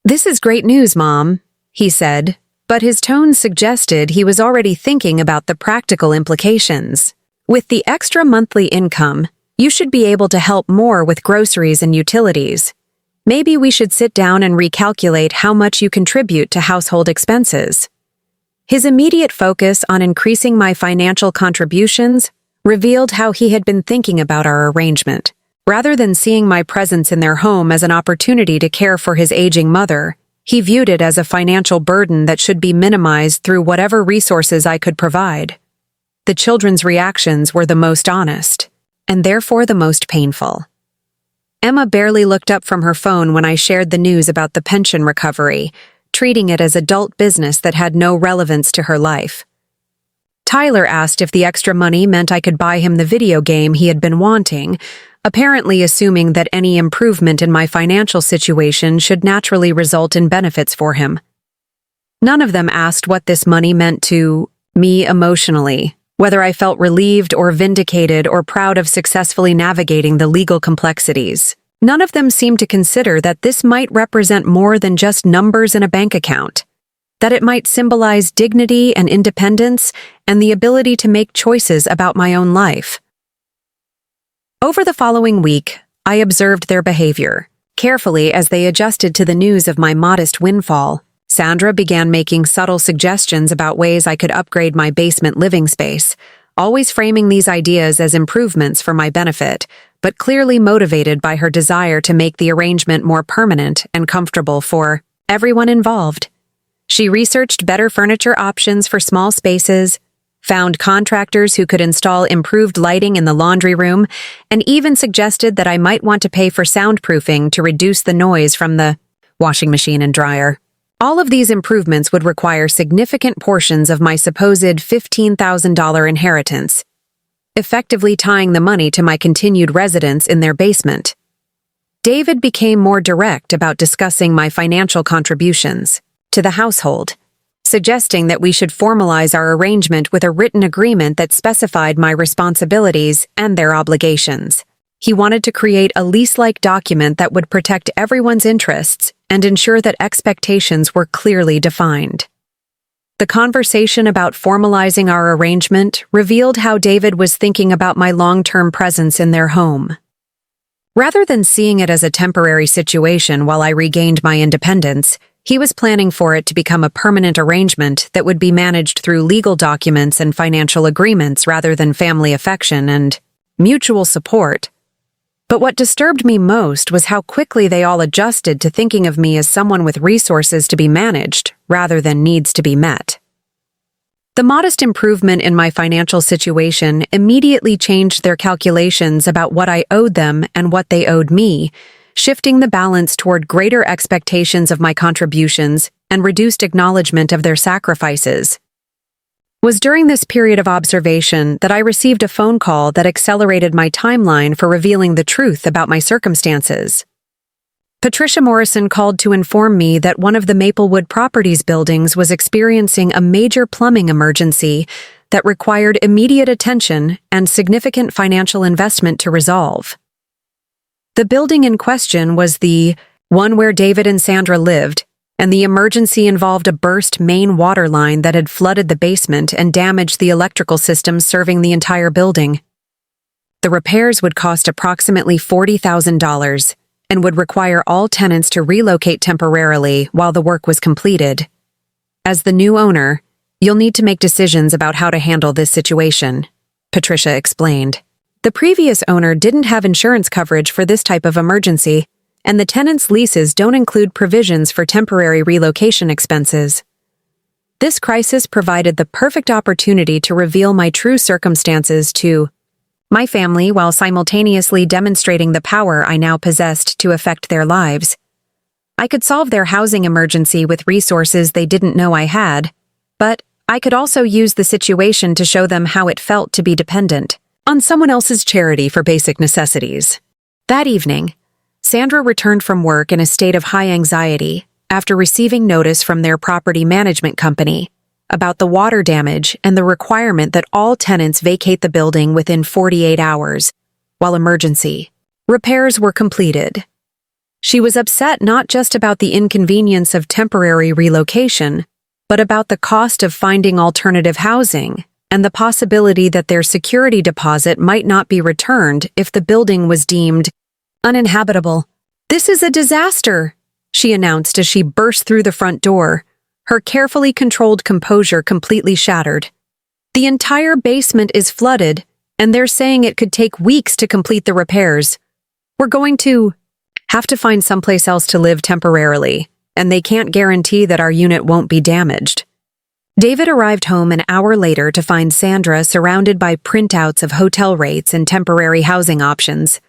"This is great news, Mom," he said, but his tone suggested he was already thinking about the practical implications. "With the extra monthly income, you should be able to help more with groceries and utilities. Maybe we should sit down and recalculate how much you contribute to household expenses." His immediate focus on increasing my financial contributions revealed how he had been thinking about our arrangement. Rather than seeing my presence in their home as an opportunity to care for his aging mother, he viewed it as a financial burden that should be minimized through whatever resources I could provide. The children's reactions were the most honest, and therefore the most painful. Emma barely looked up from her phone when I shared the news about the pension recovery, treating it as adult business that had no relevance to her life. Tyler asked if the extra money meant I could buy him the video game he had been wanting, apparently assuming that any improvement in my financial situation should naturally result in benefits for him. None of them asked what this money meant to me emotionally, whether I felt relieved or vindicated or proud of successfully navigating the legal complexities. None of them seemed to consider that this might represent more than just numbers in a bank account, that it might symbolize dignity and independence and the ability to make choices about my own life. Over the following week, I observed their behavior carefully as they adjusted to the news of my modest windfall. Sandra began making subtle suggestions about ways I could upgrade my basement living space, always framing these ideas as improvements for my benefit, but clearly motivated by her desire to make the arrangement more permanent and comfortable for everyone involved. She researched better furniture options for small spaces, found contractors who could install improved lighting in the laundry room, and even suggested that I might want to pay for soundproofing to reduce the noise from the washing machine and dryer. All of these improvements would require significant portions of my supposed $15,000 inheritance, effectively tying the money to my continued residence in their basement. David became more direct about discussing my financial contributions to the household, suggesting that we should formalize our arrangement with a written agreement that specified my responsibilities and their obligations. He wanted to create a lease-like document that would protect everyone's interests and ensure that expectations were clearly defined. The conversation about formalizing our arrangement revealed how David was thinking about my long-term presence in their home. Rather than seeing it as a temporary situation while I regained my independence, he was planning for it to become a permanent arrangement that would be managed through legal documents and financial agreements rather than family affection and mutual support. But what disturbed me most was how quickly they all adjusted to thinking of me as someone with resources to be managed rather than needs to be met. The modest improvement in my financial situation immediately changed their calculations about what I owed them and what they owed me, shifting the balance toward greater expectations of my contributions and reduced acknowledgement of their sacrifices. was during this period of observation that I received a phone call that accelerated my timeline for revealing the truth about my circumstances. Patricia Morrison called to inform me that one of the Maplewood Properties buildings was experiencing a major plumbing emergency that required immediate attention and significant financial investment to resolve. The building in question was the one where David and Sandra lived, and the emergency involved a burst main water line that had flooded the basement and damaged the electrical systems serving the entire building. The repairs would cost approximately $40,000 and would require all tenants to relocate temporarily while the work was completed. As the new owner, you'll need to make decisions about how to handle this situation, Patricia explained. The previous owner didn't have insurance coverage for this type of emergency, and the tenants' leases don't include provisions for temporary relocation expenses. This crisis provided the perfect opportunity to reveal my true circumstances to my family while simultaneously demonstrating the power I now possessed to affect their lives. I could solve their housing emergency with resources they didn't know I had, but I could also use the situation to show them how it felt to be dependent on someone else's charity for basic necessities. That evening, Sandra returned from work in a state of high anxiety after receiving notice from their property management company about the water damage and the requirement that all tenants vacate the building within 48 hours while emergency repairs were completed. She was upset not just about the inconvenience of temporary relocation, but about the cost of finding alternative housing and the possibility that their security deposit might not be returned if the building was deemed uninhabitable. "This is a disaster," she announced as she burst through the front door, her carefully controlled composure completely shattered. "The entire basement is flooded, and they're saying it could take weeks to complete the repairs. We're going to have to find someplace else to live temporarily, and they can't guarantee that our unit won't be damaged." David arrived home an hour later to find Sandra surrounded by printouts of hotel rates and temporary housing options,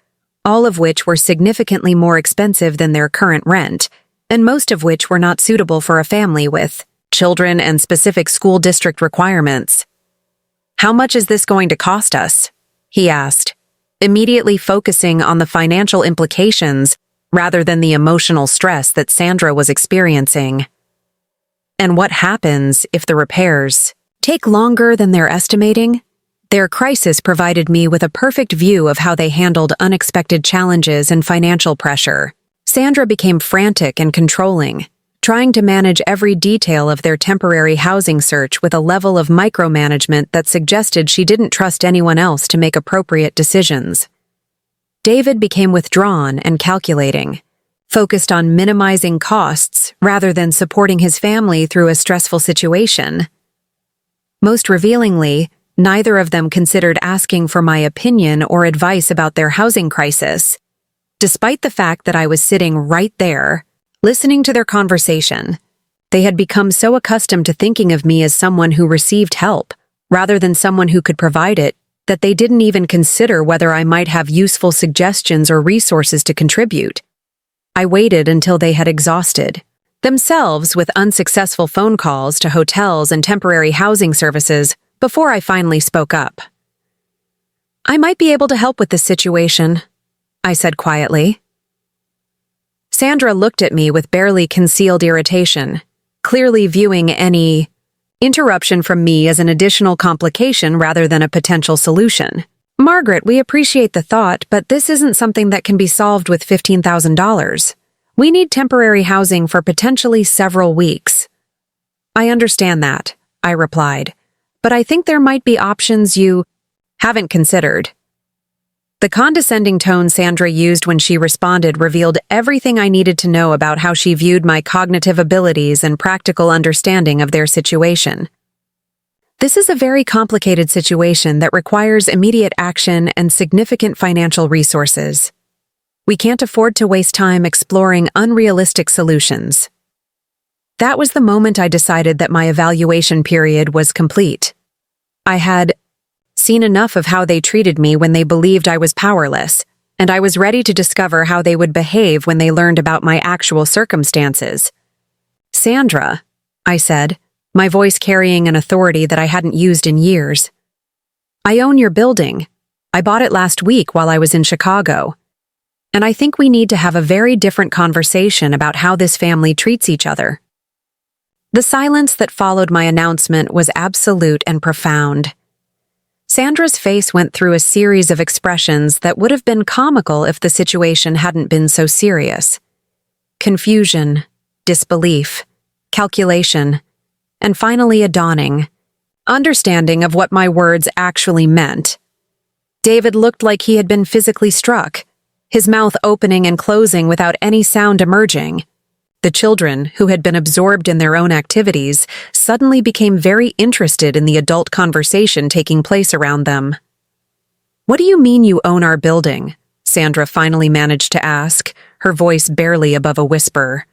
all of which were significantly more expensive than their current rent, and most of which were not suitable for a family with children and specific school district requirements. "How much is this going to cost us?" he asked, immediately focusing on the financial implications rather than the emotional stress that Sandra was experiencing. "And what happens if the repairs take longer than they're estimating?" Their crisis provided me with a perfect view of how they handled unexpected challenges and financial pressure. Sandra became frantic and controlling, trying to manage every detail of their temporary housing search with a level of micromanagement that suggested she didn't trust anyone else to make appropriate decisions. David became withdrawn and calculating, focused on minimizing costs rather than supporting his family through a stressful situation. Most revealingly, neither of them considered asking for my opinion or advice about their housing crisis, despite the fact that I was sitting right there, listening to their conversation. They had become so accustomed to thinking of me as someone who received help, rather than someone who could provide it, that they didn't even consider whether I might have useful suggestions or resources to contribute. I waited until they had exhausted themselves with unsuccessful phone calls to hotels and temporary housing services before I finally spoke up. "I might be able to help with this situation," I said quietly. Sandra looked at me with barely concealed irritation, clearly viewing any interruption from me as an additional complication rather than a potential solution. "Margaret, we appreciate the thought, but this isn't something that can be solved with $15,000. We need temporary housing for potentially several weeks." "I understand that," I replied, "but I think there might be options you haven't considered." The condescending tone Sandra used when she responded revealed everything I needed to know about how she viewed my cognitive abilities and practical understanding of their situation. "This is a very complicated situation that requires immediate action and significant financial resources. We can't afford to waste time exploring unrealistic solutions." That was the moment I decided that my evaluation period was complete. I had seen enough of how they treated me when they believed I was powerless, and I was ready to discover how they would behave when they learned about my actual circumstances. "Sandra," I said, my voice carrying an authority that I hadn't used in years. "I own your building. I bought it last week while I was in Chicago. And I think we need to have a very different conversation about how this family treats each other." The silence that followed my announcement was absolute and profound. Sandra's face went through a series of expressions that would have been comical if the situation hadn't been so serious. Confusion, disbelief, calculation, and finally a dawning understanding of what my words actually meant. David looked like he had been physically struck, his mouth opening and closing without any sound emerging. The children, who had been absorbed in their own activities, suddenly became very interested in the adult conversation taking place around them. "What do you mean you own our building?" Sandra finally managed to ask, her voice barely above a whisper.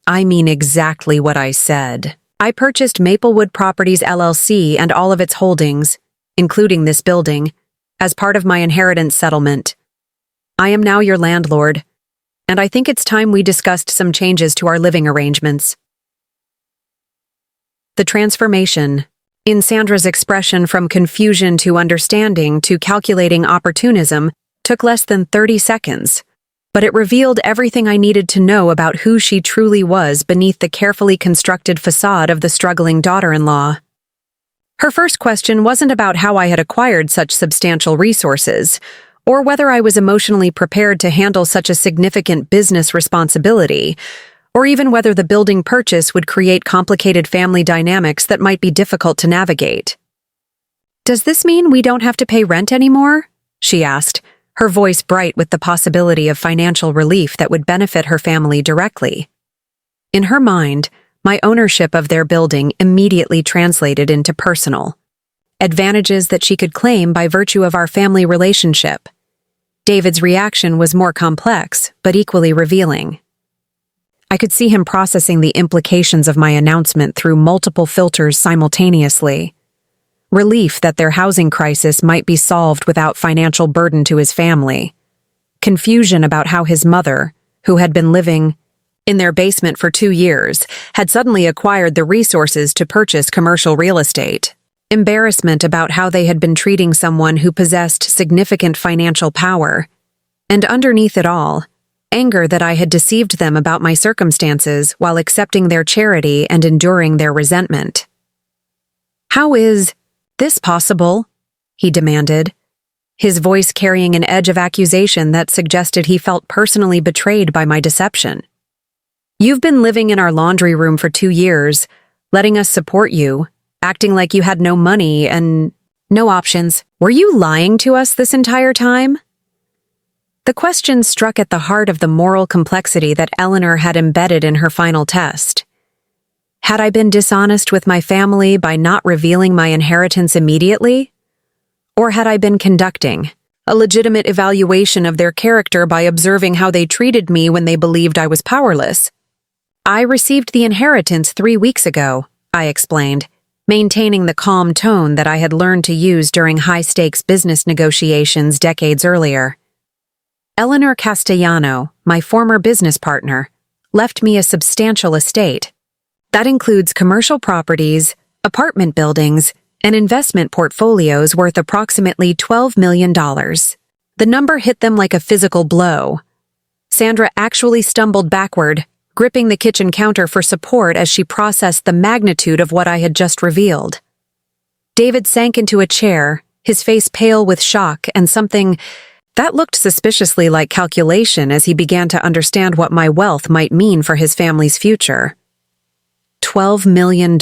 "I mean exactly what I said. I purchased Maplewood Properties LLC and all of its holdings, including this building, as part of my inheritance settlement. I am now your landlord, and I think it's time we discussed some changes to our living arrangements." The transformation, in Sandra's expression from confusion to understanding to calculating opportunism, took less than 30 seconds, but it revealed everything I needed to know about who she truly was beneath the carefully constructed facade of the struggling daughter-in-law. Her first question wasn't about how I had acquired such substantial resources, or whether I was emotionally prepared to handle such a significant business responsibility, or even whether the building purchase would create complicated family dynamics that might be difficult to navigate. "Does this mean we don't have to pay rent anymore?" she asked, her voice bright with the possibility of financial relief that would benefit her family directly. In her mind, my ownership of their building immediately translated into personal advantages that she could claim by virtue of our family relationship. David's reaction was more complex, but equally revealing. I could see him processing the implications of my announcement through multiple filters simultaneously. Relief that their housing crisis might be solved without financial burden to his family. Confusion about how his mother, who had been living in their basement for 2 years, had suddenly acquired the resources to purchase commercial real estate. Embarrassment about how they had been treating someone who possessed significant financial power. And underneath it all, anger that I had deceived them about my circumstances while accepting their charity and enduring their resentment. "How is this possible?" he demanded, his voice carrying an edge of accusation that suggested he felt personally betrayed by my deception. "You've been living in our laundry room for 2 years, letting us support you, acting like you had no money and no options. Were you lying to us this entire time?" The question struck at the heart of the moral complexity that Eleanor had embedded in her final test. Had I been dishonest with my family by not revealing my inheritance immediately? Or had I been conducting a legitimate evaluation of their character by observing how they treated me when they believed I was powerless? "I received the inheritance 3 weeks ago," I explained, maintaining the calm tone that I had learned to use during high-stakes business negotiations decades earlier. "Eleanor Castellano, my former business partner, left me a substantial estate. That includes commercial properties, apartment buildings, and investment portfolios worth approximately $12 million. The number hit them like a physical blow. Sandra actually stumbled backward, gripping the kitchen counter for support as she processed the magnitude of what I had just revealed. David sank into a chair, his face pale with shock and something that looked suspiciously like calculation as he began to understand what my wealth might mean for his family's future. $12 million,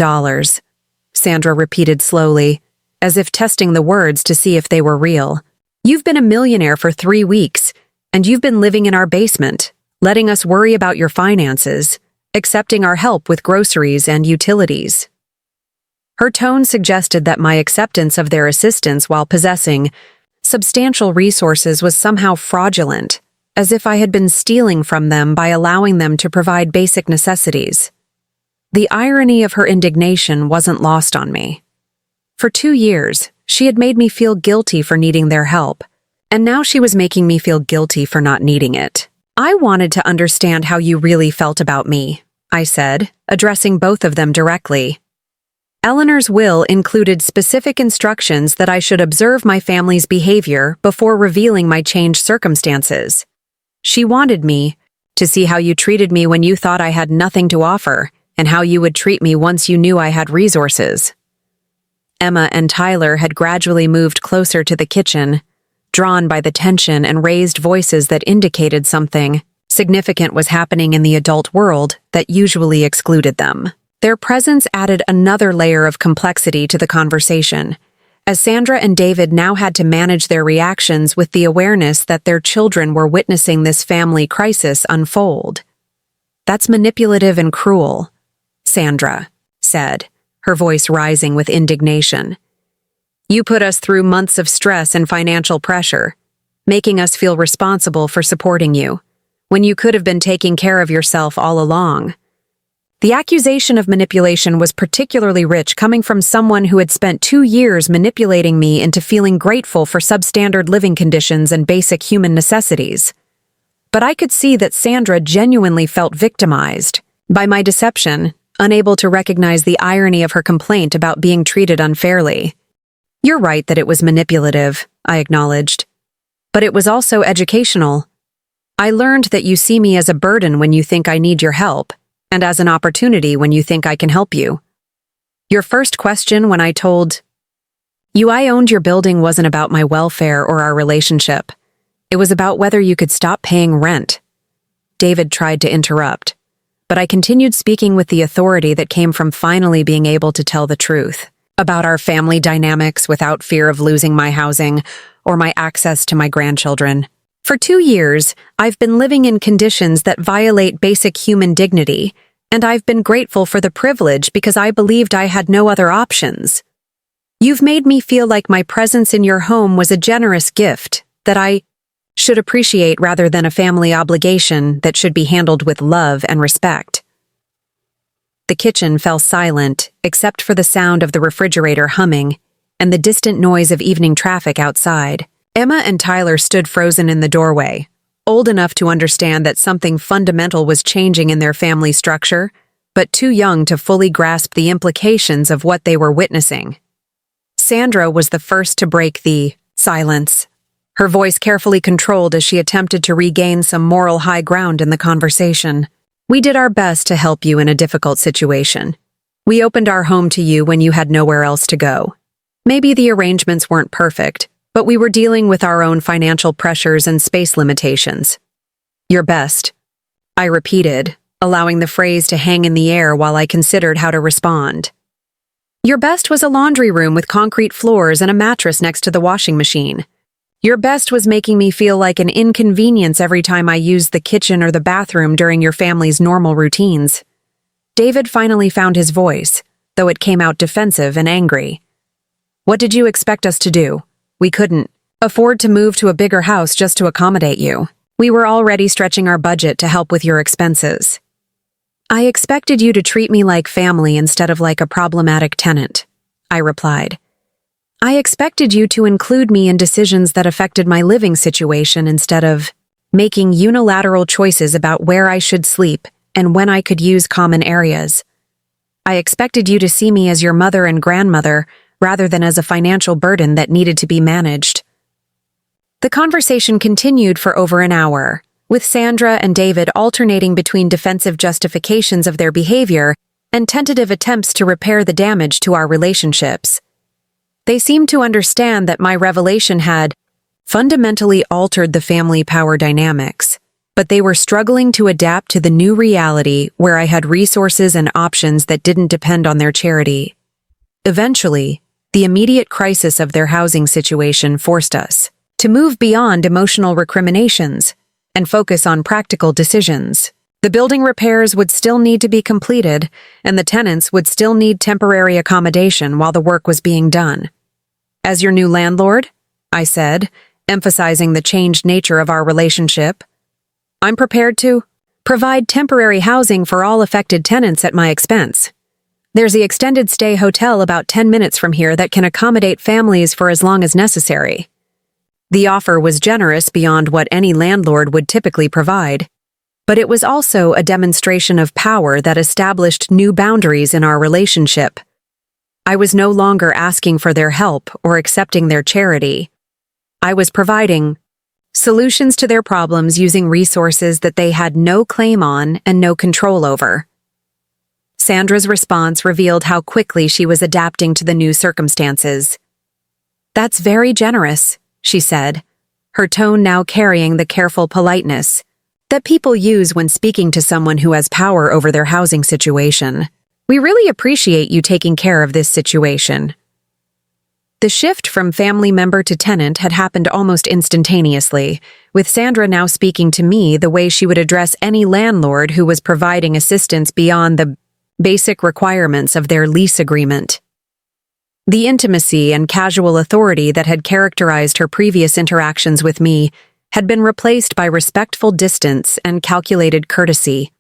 Sandra repeated slowly, as if testing the words to see if they were real. "You've been a millionaire for 3 weeks, and you've been living in our basement, letting us worry about your finances, accepting our help with groceries and utilities." Her tone suggested that my acceptance of their assistance while possessing substantial resources was somehow fraudulent, as if I had been stealing from them by allowing them to provide basic necessities. The irony of her indignation wasn't lost on me. For 2 years, she had made me feel guilty for needing their help, and now she was making me feel guilty for not needing it. "I wanted to understand how you really felt about me," I said, addressing both of them directly. Eleanor's will included specific instructions that I should observe my family's behavior before revealing my changed circumstances. She wanted me to see how you treated me when you thought I had nothing to offer, and how you would treat me once you knew I had resources. Emma and Tyler had gradually moved closer to the kitchen, drawn by the tension and raised voices that indicated something significant was happening in the adult world that usually excluded them. Their presence added another layer of complexity to the conversation, as Sandra and David now had to manage their reactions with the awareness that their children were witnessing this family crisis unfold. "That's manipulative and cruel," Sandra said, her voice rising with indignation. "You put us through months of stress and financial pressure, making us feel responsible for supporting you, when you could have been taking care of yourself all along." The accusation of manipulation was particularly rich, coming from someone who had spent 2 years manipulating me into feeling grateful for substandard living conditions and basic human necessities. But I could see that Sandra genuinely felt victimized by my deception, unable to recognize the irony of her complaint about being treated unfairly. "You're right that it was manipulative," I acknowledged. "But it was also educational. I learned that you see me as a burden when you think I need your help, and as an opportunity when you think I can help you. Your first question when I told you I owned your building wasn't about my welfare or our relationship. It was about whether you could stop paying rent." David tried to interrupt, but I continued speaking with the authority that came from finally being able to tell the truth about our family dynamics without fear of losing my housing or my access to my grandchildren. "For 2 years, I've been living in conditions that violate basic human dignity, and I've been grateful for the privilege because I believed I had no other options. You've made me feel like my presence in your home was a generous gift that I should appreciate rather than a family obligation that should be handled with love and respect." The kitchen fell silent, except for the sound of the refrigerator humming and the distant noise of evening traffic outside. Emma and Tyler stood frozen in the doorway, old enough to understand that something fundamental was changing in their family structure, but too young to fully grasp the implications of what they were witnessing. Sandra was the first to break the silence, her voice carefully controlled as she attempted to regain some moral high ground in the conversation. "We did our best to help you in a difficult situation. We opened our home to you when you had nowhere else to go. Maybe the arrangements weren't perfect, but we were dealing with our own financial pressures and space limitations." "Your best," I repeated, allowing the phrase to hang in the air while I considered how to respond. "Your best was a laundry room with concrete floors and a mattress next to the washing machine. Your best was making me feel like an inconvenience every time I used the kitchen or the bathroom during your family's normal routines." David finally found his voice, though it came out defensive and angry. "What did you expect us to do? We couldn't afford to move to a bigger house just to accommodate you. We were already stretching our budget to help with your expenses." "I expected you to treat me like family instead of like a problematic tenant," I replied. "I expected you to include me in decisions that affected my living situation instead of making unilateral choices about where I should sleep and when I could use common areas. I expected you to see me as your mother and grandmother rather than as a financial burden that needed to be managed." The conversation continued for over an hour, with Sandra and David alternating between defensive justifications of their behavior and tentative attempts to repair the damage to our relationships. They seemed to understand that my revelation had fundamentally altered the family power dynamics, but they were struggling to adapt to the new reality where I had resources and options that didn't depend on their charity. Eventually, the immediate crisis of their housing situation forced us to move beyond emotional recriminations and focus on practical decisions. The building repairs would still need to be completed, and the tenants would still need temporary accommodation while the work was being done. "As your new landlord," I said, emphasizing the changed nature of our relationship, "I'm prepared to provide temporary housing for all affected tenants at my expense. There's the extended stay hotel about 10 minutes from here that can accommodate families for as long as necessary." The offer was generous beyond what any landlord would typically provide, but it was also a demonstration of power that established new boundaries in our relationship. I was no longer asking for their help or accepting their charity. I was providing solutions to their problems using resources that they had no claim on and no control over. Sandra's response revealed how quickly she was adapting to the new circumstances. "That's very generous," she said, her tone now carrying the careful politeness that people use when speaking to someone who has power over their housing situation. "We really appreciate you taking care of this situation." The shift from family member to tenant had happened almost instantaneously, with Sandra now speaking to me the way she would address any landlord who was providing assistance beyond the basic requirements of their lease agreement. The intimacy and casual authority that had characterized her previous interactions with me had been replaced by respectful distance and calculated courtesy.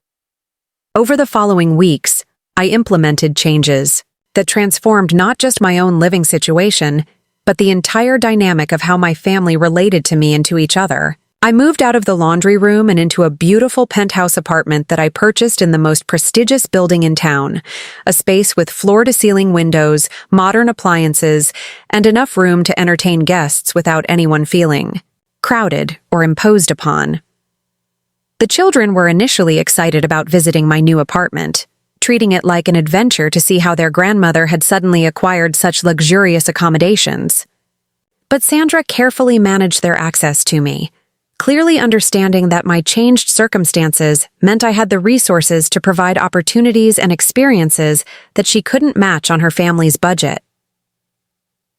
Over the following weeks, I implemented changes that transformed not just my own living situation, but the entire dynamic of how my family related to me and to each other. I moved out of the laundry room and into a beautiful penthouse apartment that I purchased in the most prestigious building in town, a space with floor-to-ceiling windows, modern appliances, and enough room to entertain guests without anyone feeling crowded or imposed upon. The children were initially excited about visiting my new apartment, treating it like an adventure to see how their grandmother had suddenly acquired such luxurious accommodations. But Sandra carefully managed their access to me, clearly understanding that my changed circumstances meant I had the resources to provide opportunities and experiences that she couldn't match on her family's budget.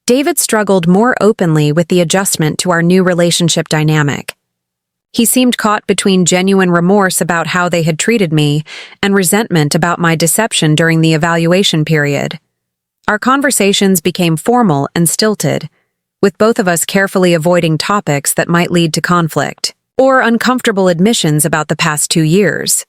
David struggled more openly with the adjustment to our new relationship dynamic. He seemed caught between genuine remorse about how they had treated me and resentment about my deception during the evaluation period. Our conversations became formal and stilted, with both of us carefully avoiding topics that might lead to conflict or uncomfortable admissions about the past 2 years.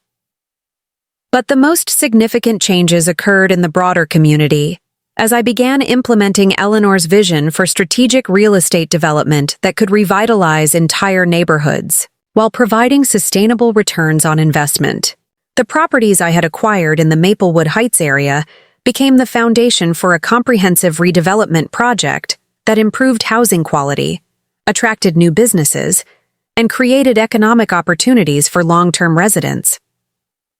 But the most significant changes occurred in the broader community, as I began implementing Eleanor's vision for strategic real estate development that could revitalize entire neighborhoods, while providing sustainable returns on investment. The properties I had acquired in the Maplewood Heights area became the foundation for a comprehensive redevelopment project that improved housing quality, attracted new businesses, and created economic opportunities for long-term residents.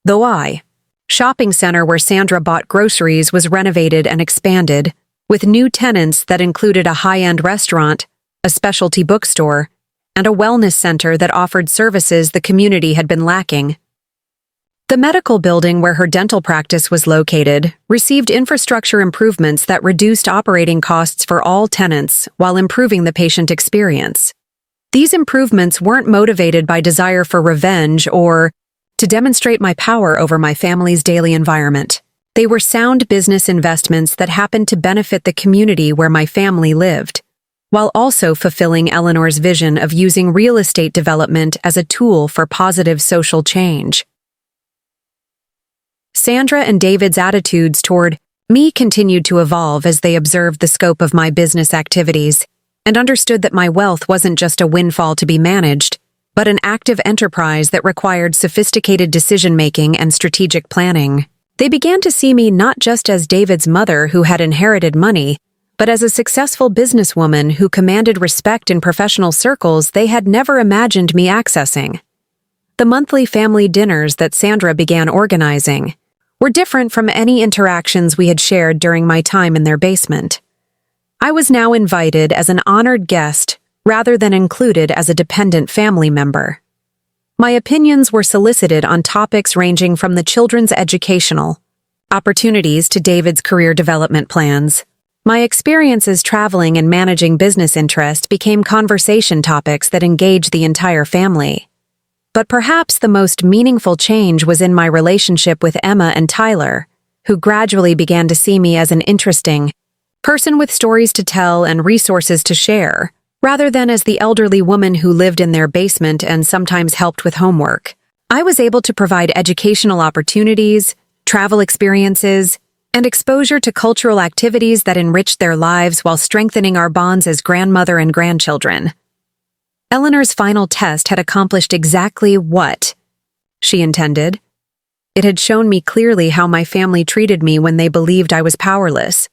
The shopping center where Sandra bought groceries was renovated and expanded, with new tenants that included a high-end restaurant, a specialty bookstore, and a wellness center that offered services the community had been lacking. The medical building where her dental practice was located received infrastructure improvements that reduced operating costs for all tenants while improving the patient experience. These improvements weren't motivated by desire for revenge or to demonstrate my power over my family's daily environment. They were sound business investments that happened to benefit the community where my family lived, while also fulfilling Eleanor's vision of using real estate development as a tool for positive social change. Sandra and David's attitudes toward me continued to evolve as they observed the scope of my business activities and understood that my wealth wasn't just a windfall to be managed, but an active enterprise that required sophisticated decision-making and strategic planning. They began to see me not just as David's mother who had inherited money, but as a successful businesswoman who commanded respect in professional circles they had never imagined me accessing. The monthly family dinners that Sandra began organizing were different from any interactions we had shared during my time in their basement. I was now invited as an honored guest rather than included as a dependent family member. My opinions were solicited on topics ranging from the children's educational opportunities to David's career development plans. My experiences traveling and managing business interests became conversation topics that engaged the entire family. But perhaps the most meaningful change was in my relationship with Emma and Tyler, who gradually began to see me as an interesting person with stories to tell and resources to share, rather than as the elderly woman who lived in their basement and sometimes helped with homework. I was able to provide educational opportunities, travel experiences, and exposure to cultural activities that enriched their lives while strengthening our bonds as grandmother and grandchildren. Eleanor's final test had accomplished exactly what she intended. It had shown me clearly how my family treated me when they believed I was powerless,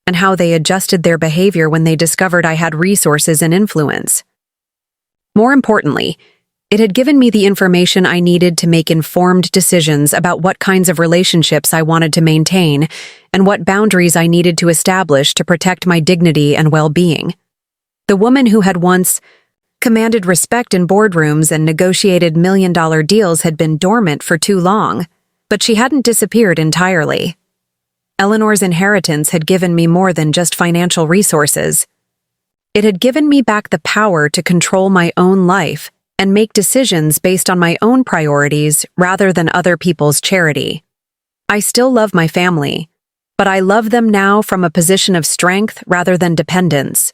and how they adjusted their behavior when they discovered I had resources and influence. More importantly, it had given me the information I needed to make informed decisions about what kinds of relationships I wanted to maintain and what boundaries I needed to establish to protect my dignity and well-being. The woman who had once commanded respect in boardrooms and negotiated million-dollar deals had been dormant for too long, but she hadn't disappeared entirely. Eleanor's inheritance had given me more than just financial resources. It had given me back the power to control my own life and make decisions based on my own priorities rather than other people's charity. I still love my family, but I love them now from a position of strength rather than dependence.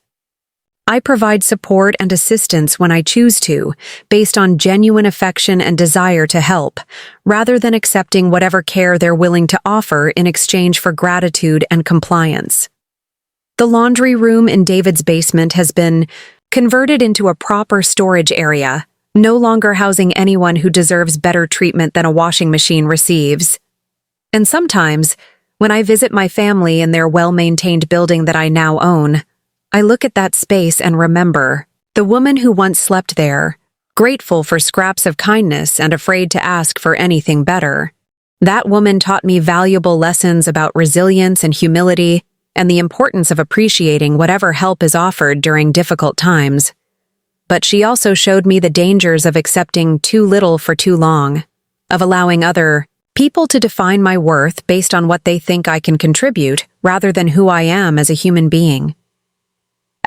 I provide support and assistance when I choose to, based on genuine affection and desire to help, rather than accepting whatever care they're willing to offer in exchange for gratitude and compliance. The laundry room in David's basement has been converted into a proper storage area, no longer housing anyone who deserves better treatment than a washing machine receives. And sometimes, when I visit my family in their well-maintained building that I now own, I look at that space and remember the woman who once slept there, grateful for scraps of kindness and afraid to ask for anything better. That woman taught me valuable lessons about resilience and humility and the importance of appreciating whatever help is offered during difficult times. But she also showed me the dangers of accepting too little for too long, of allowing other people to define my worth based on what they think I can contribute rather than who I am as a human being.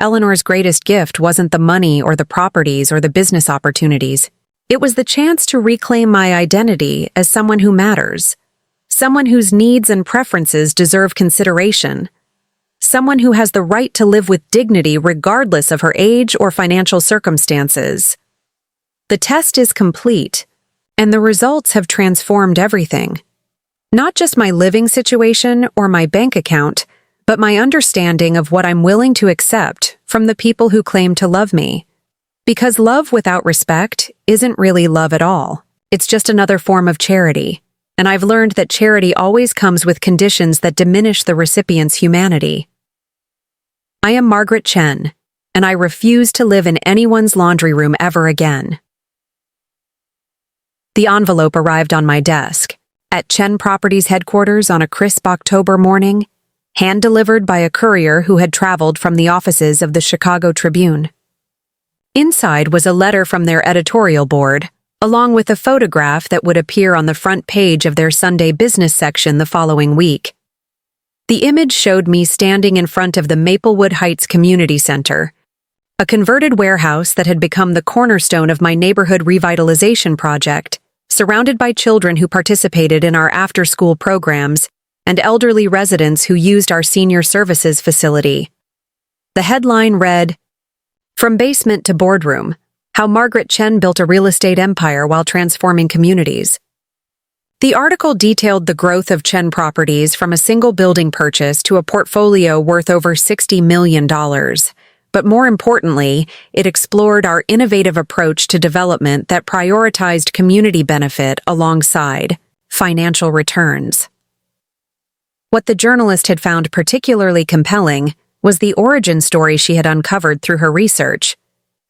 Eleanor's greatest gift wasn't the money or the properties or the business opportunities. It was the chance to reclaim my identity as someone who matters, someone whose needs and preferences deserve consideration, someone who has the right to live with dignity regardless of her age or financial circumstances. The test is complete, and the results have transformed everything. Not just my living situation or my bank account, but my understanding of what I'm willing to accept from the people who claim to love me. Because love without respect isn't really love at all. It's just another form of charity. And I've learned that charity always comes with conditions that diminish the recipient's humanity. I am Margaret Chen, and I refuse to live in anyone's laundry room ever again. The envelope arrived on my desk, at Chen Properties headquarters on a crisp October morning, hand-delivered by a courier who had traveled from the offices of the Chicago Tribune. Inside was a letter from their editorial board, along with a photograph that would appear on the front page of their Sunday business section the following week. The image showed me standing in front of the Maplewood Heights Community Center, a converted warehouse that had become the cornerstone of my neighborhood revitalization project, surrounded by children who participated in our after-school programs and elderly residents who used our senior services facility. The headline read, "From Basement to Boardroom, How Margaret Chen Built a Real Estate Empire While Transforming Communities." The article detailed the growth of Chen Properties from a single building purchase to a portfolio worth over $60 million. But more importantly, it explored our innovative approach to development that prioritized community benefit alongside financial returns. What the journalist had found particularly compelling was the origin story she had uncovered through her research,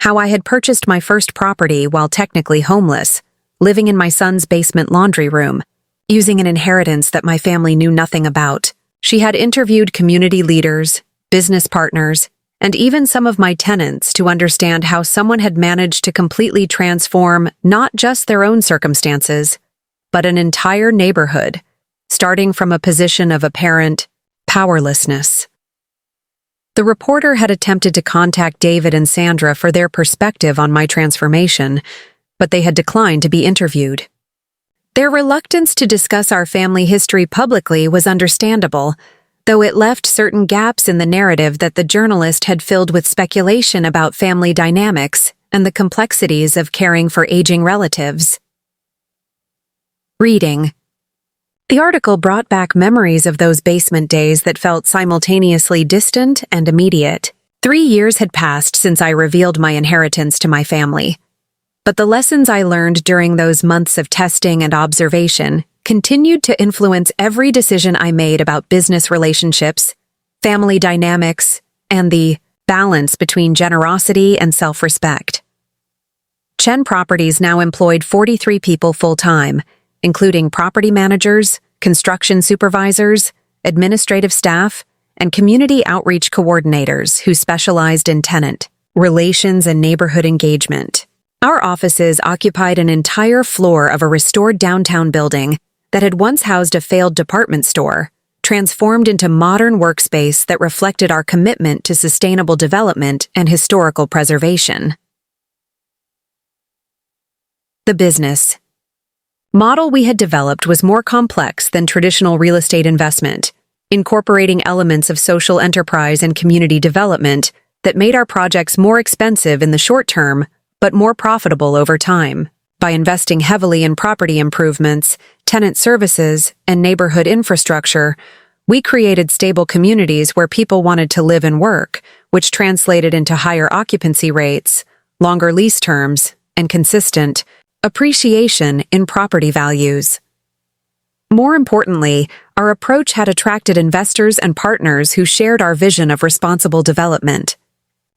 how I had purchased my first property while technically homeless, living in my son's basement laundry room, using an inheritance that my family knew nothing about. She had interviewed community leaders, business partners, and even some of my tenants to understand how someone had managed to completely transform not just their own circumstances, but an entire neighborhood, starting from a position of apparent powerlessness. The reporter had attempted to contact David and Sandra for their perspective on my transformation, but they had declined to be interviewed. Their reluctance to discuss our family history publicly was understandable, though it left certain gaps in the narrative that the journalist had filled with speculation about family dynamics and the complexities of caring for aging relatives. Reading. The article brought back memories of those basement days that felt simultaneously distant and immediate. 3 years had passed since I revealed my inheritance to my family. But the lessons I learned during those months of testing and observation continued to influence every decision I made about business relationships, family dynamics, and the balance between generosity and self-respect. Chen Properties now employed 43 people full-time, including property managers, construction supervisors, administrative staff, and community outreach coordinators who specialized in tenant relations and neighborhood engagement. Our offices occupied an entire floor of a restored downtown building that had once housed a failed department store, transformed into modern workspace that reflected our commitment to sustainable development and historical preservation. The business model we had developed was more complex than traditional real estate investment, incorporating elements of social enterprise and community development that made our projects more expensive in the short term but more profitable over time. By investing heavily in property improvements, tenant services, and neighborhood infrastructure, we created stable communities where people wanted to live and work, which translated into higher occupancy rates, longer lease terms, and consistent appreciation in property values. More importantly, our approach had attracted investors and partners who shared our vision of responsible development.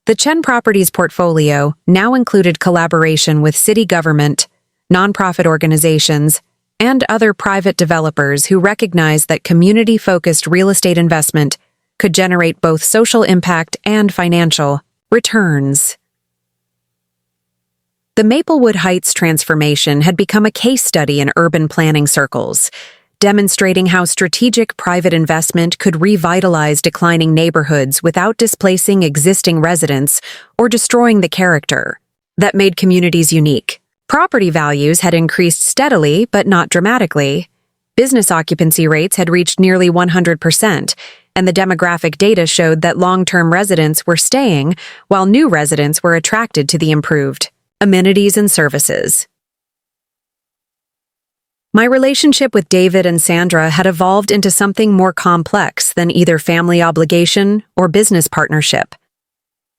The Chen Properties portfolio now included collaboration with city government, nonprofit organizations, and other private developers who recognized that community-focused real estate investment could generate both social impact and financial returns. The Maplewood Heights transformation had become a case study in urban planning circles, demonstrating how strategic private investment could revitalize declining neighborhoods without displacing existing residents or destroying the character that made communities unique. Property values had increased steadily but not dramatically. Business occupancy rates had reached nearly 100%, and the demographic data showed that long-term residents were staying while new residents were attracted to the improved amenities and services. My relationship with David and Sandra had evolved into something more complex than either family obligation or business partnership,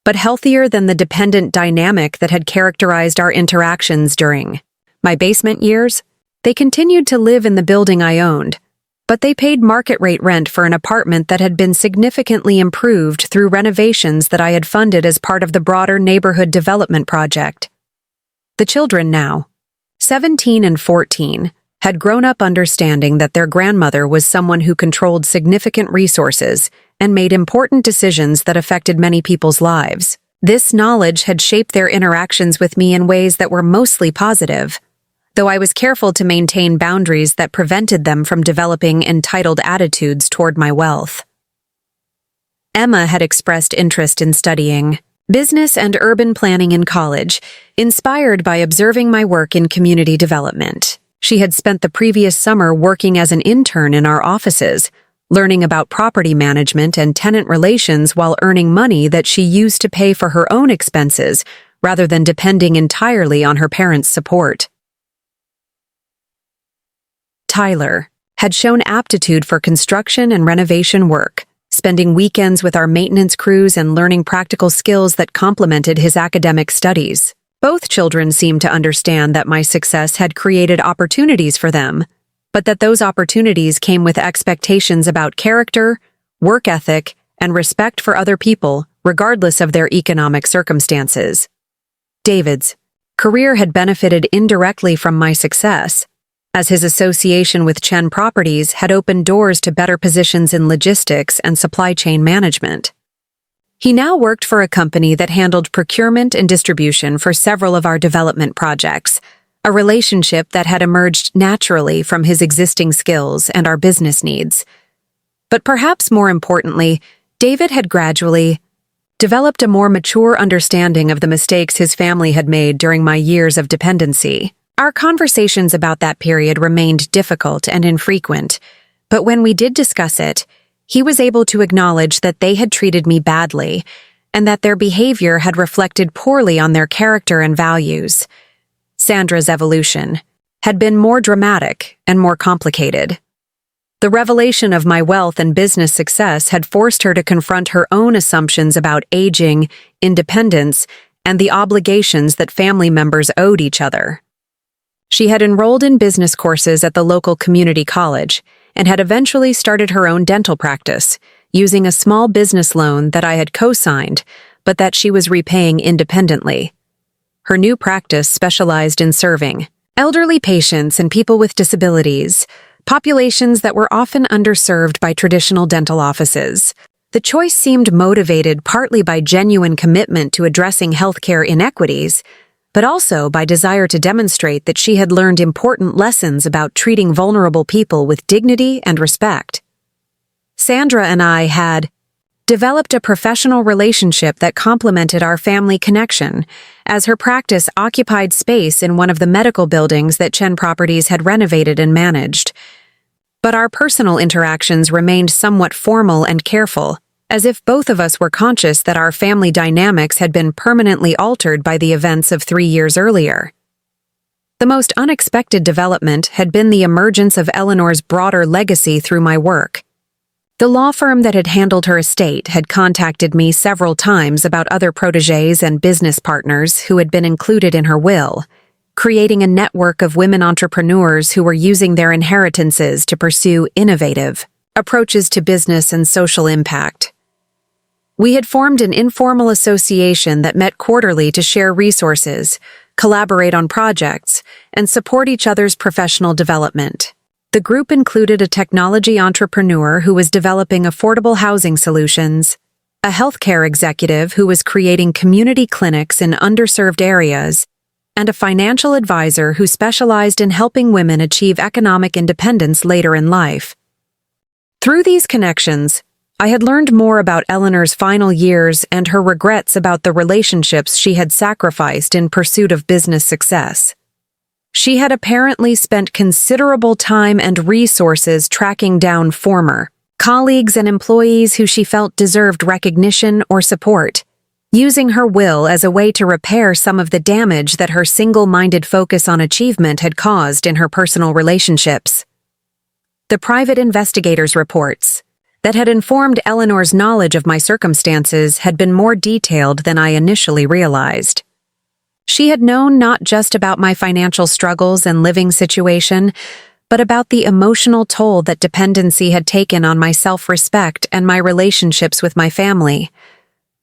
but healthier than the dependent dynamic that had characterized our interactions during my basement years. They continued to live in the building I owned, but they paid market-rate rent for an apartment that had been significantly improved through renovations that I had funded as part of the broader neighborhood development project. The children now, 17 and 14, had grown up understanding that their grandmother was someone who controlled significant resources and made important decisions that affected many people's lives. This knowledge had shaped their interactions with me in ways that were mostly positive, though I was careful to maintain boundaries that prevented them from developing entitled attitudes toward my wealth. Emma had expressed interest in studying business and urban planning in college, inspired by observing my work in community development. She had spent the previous summer working as an intern in our offices, learning about property management and tenant relations while earning money that she used to pay for her own expenses rather than depending entirely on her parents' support. Tyler had shown aptitude for construction and renovation work, spending weekends with our maintenance crews and learning practical skills that complemented his academic studies. Both children seemed to understand that my success had created opportunities for them, but that those opportunities came with expectations about character, work ethic, and respect for other people, regardless of their economic circumstances. David's career had benefited indirectly from my success, as his association with Chen Properties had opened doors to better positions in logistics and supply chain management. He now worked for a company that handled procurement and distribution for several of our development projects, a relationship that had emerged naturally from his existing skills and our business needs. But perhaps more importantly, David had gradually developed a more mature understanding of the mistakes his family had made during my years of dependency. Our conversations about that period remained difficult and infrequent, but when we did discuss it, he was able to acknowledge that they had treated me badly and that their behavior had reflected poorly on their character and values. Sandra's evolution had been more dramatic and more complicated. The revelation of my wealth and business success had forced her to confront her own assumptions about aging, independence, and the obligations that family members owed each other. She had enrolled in business courses at the local community college and had eventually started her own dental practice, using a small business loan that I had co-signed, but that she was repaying independently. Her new practice specialized in serving elderly patients and people with disabilities, populations that were often underserved by traditional dental offices. The choice seemed motivated partly by genuine commitment to addressing healthcare inequities, but also by desire to demonstrate that she had learned important lessons about treating vulnerable people with dignity and respect. Sandra and I had developed a professional relationship that complemented our family connection, as her practice occupied space in one of the medical buildings that Chen Properties had renovated and managed. But our personal interactions remained somewhat formal and careful, as if both of us were conscious that our family dynamics had been permanently altered by the events of 3 years earlier. The most unexpected development had been the emergence of Eleanor's broader legacy through my work. The law firm that had handled her estate had contacted me several times about other protégés and business partners who had been included in her will, creating a network of women entrepreneurs who were using their inheritances to pursue innovative approaches to business and social impact. We had formed an informal association that met quarterly to share resources, collaborate on projects, and support each other's professional development. The group included a technology entrepreneur who was developing affordable housing solutions, a healthcare executive who was creating community clinics in underserved areas, and a financial advisor who specialized in helping women achieve economic independence later in life. Through these connections, I had learned more about Eleanor's final years and her regrets about the relationships she had sacrificed in pursuit of business success. She had apparently spent considerable time and resources tracking down former colleagues and employees who she felt deserved recognition or support, using her will as a way to repair some of the damage that her single-minded focus on achievement had caused in her personal relationships. The private investigators' reports that had informed Eleanor's knowledge of my circumstances had been more detailed than I initially realized. She had known not just about my financial struggles and living situation, but about the emotional toll that dependency had taken on my self-respect and my relationships with my family.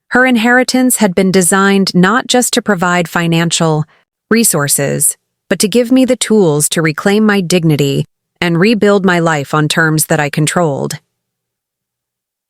Her inheritance had been designed not just to provide financial resources, but to give me the tools to reclaim my dignity and rebuild my life on terms that I controlled.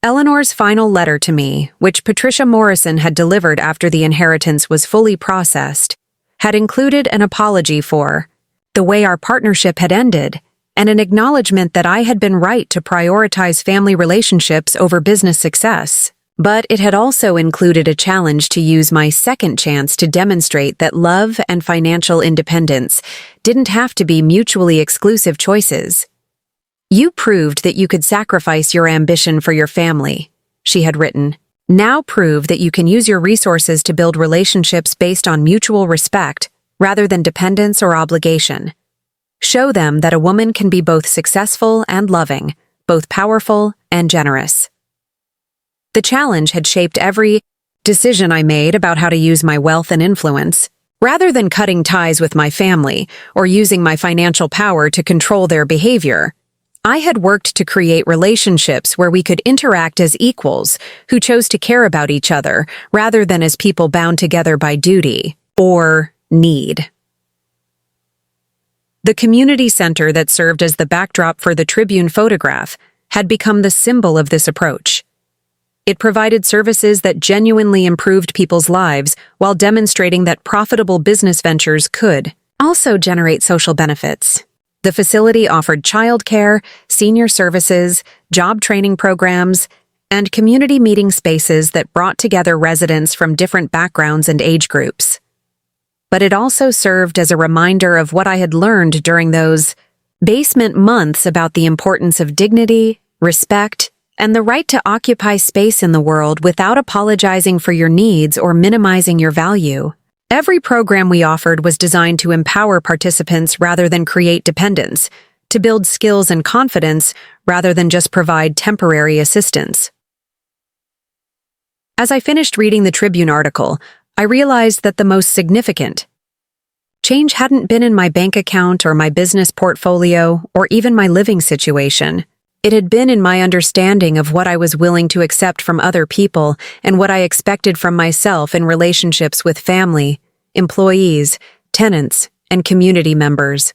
Eleanor's final letter to me, which Patricia Morrison had delivered after the inheritance was fully processed, had included an apology for the way our partnership had ended and an acknowledgement that I had been right to prioritize family relationships over business success. But it had also included a challenge to use my second chance to demonstrate that love and financial independence didn't have to be mutually exclusive choices. "You proved that you could sacrifice your ambition for your family," she had written. "Now prove that you can use your resources to build relationships based on mutual respect rather than dependence or obligation. Show them that a woman can be both successful and loving, both powerful and generous." The challenge had shaped every decision I made about how to use my wealth and influence. Rather than cutting ties with my family or using my financial power to control their behavior, I had worked to create relationships where we could interact as equals who chose to care about each other rather than as people bound together by duty or need. The community center that served as the backdrop for the Tribune photograph had become the symbol of this approach. It provided services that genuinely improved people's lives while demonstrating that profitable business ventures could also generate social benefits. The facility offered childcare, senior services, job training programs, and community meeting spaces that brought together residents from different backgrounds and age groups. But it also served as a reminder of what I had learned during those basement months about the importance of dignity, respect, and the right to occupy space in the world without apologizing for your needs or minimizing your value. Every program we offered was designed to empower participants rather than create dependence, to build skills and confidence rather than just provide temporary assistance. As I finished reading the Tribune article, I realized that the most significant change hadn't been in my bank account or my business portfolio or even my living situation. It had been in my understanding of what I was willing to accept from other people and what I expected from myself in relationships with family, employees, tenants, and community members.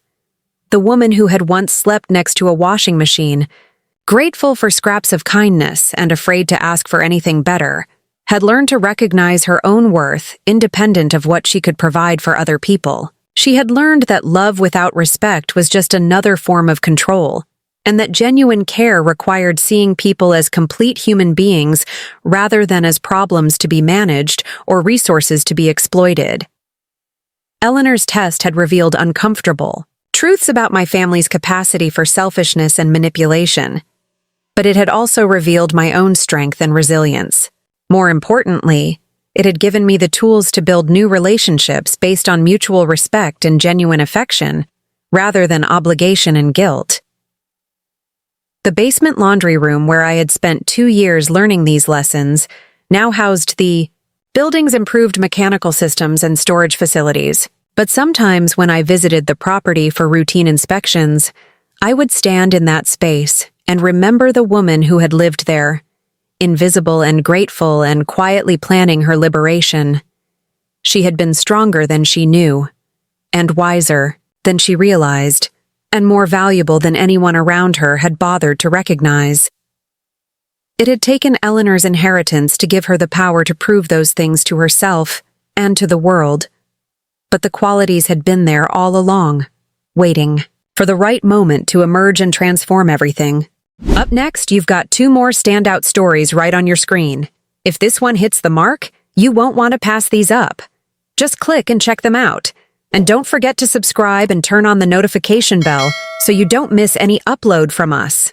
The woman who had once slept next to a washing machine, grateful for scraps of kindness and afraid to ask for anything better, had learned to recognize her own worth independent of what she could provide for other people. She had learned that love without respect was just another form of control, and that genuine care required seeing people as complete human beings rather than as problems to be managed or resources to be exploited. Eleanor's test had revealed uncomfortable truths about my family's capacity for selfishness and manipulation, but it had also revealed my own strength and resilience. More importantly, it had given me the tools to build new relationships based on mutual respect and genuine affection, rather than obligation and guilt. The basement laundry room where I had spent 2 years learning these lessons now housed the building's improved mechanical systems and storage facilities. But sometimes when I visited the property for routine inspections, I would stand in that space and remember the woman who had lived there, invisible and grateful and quietly planning her liberation. She had been stronger than she knew, and wiser than she realized, and more valuable than anyone around her had bothered to recognize. It had taken Eleanor's inheritance to give her the power to prove those things to herself and to the world, but the qualities had been there all along, waiting for the right moment to emerge and transform everything. Up next, you've got 2 more standout stories right on your screen. If this one hits the mark, you won't want to pass these up. Just click and check them out. And don't forget to subscribe and turn on the notification bell so you don't miss any upload from us.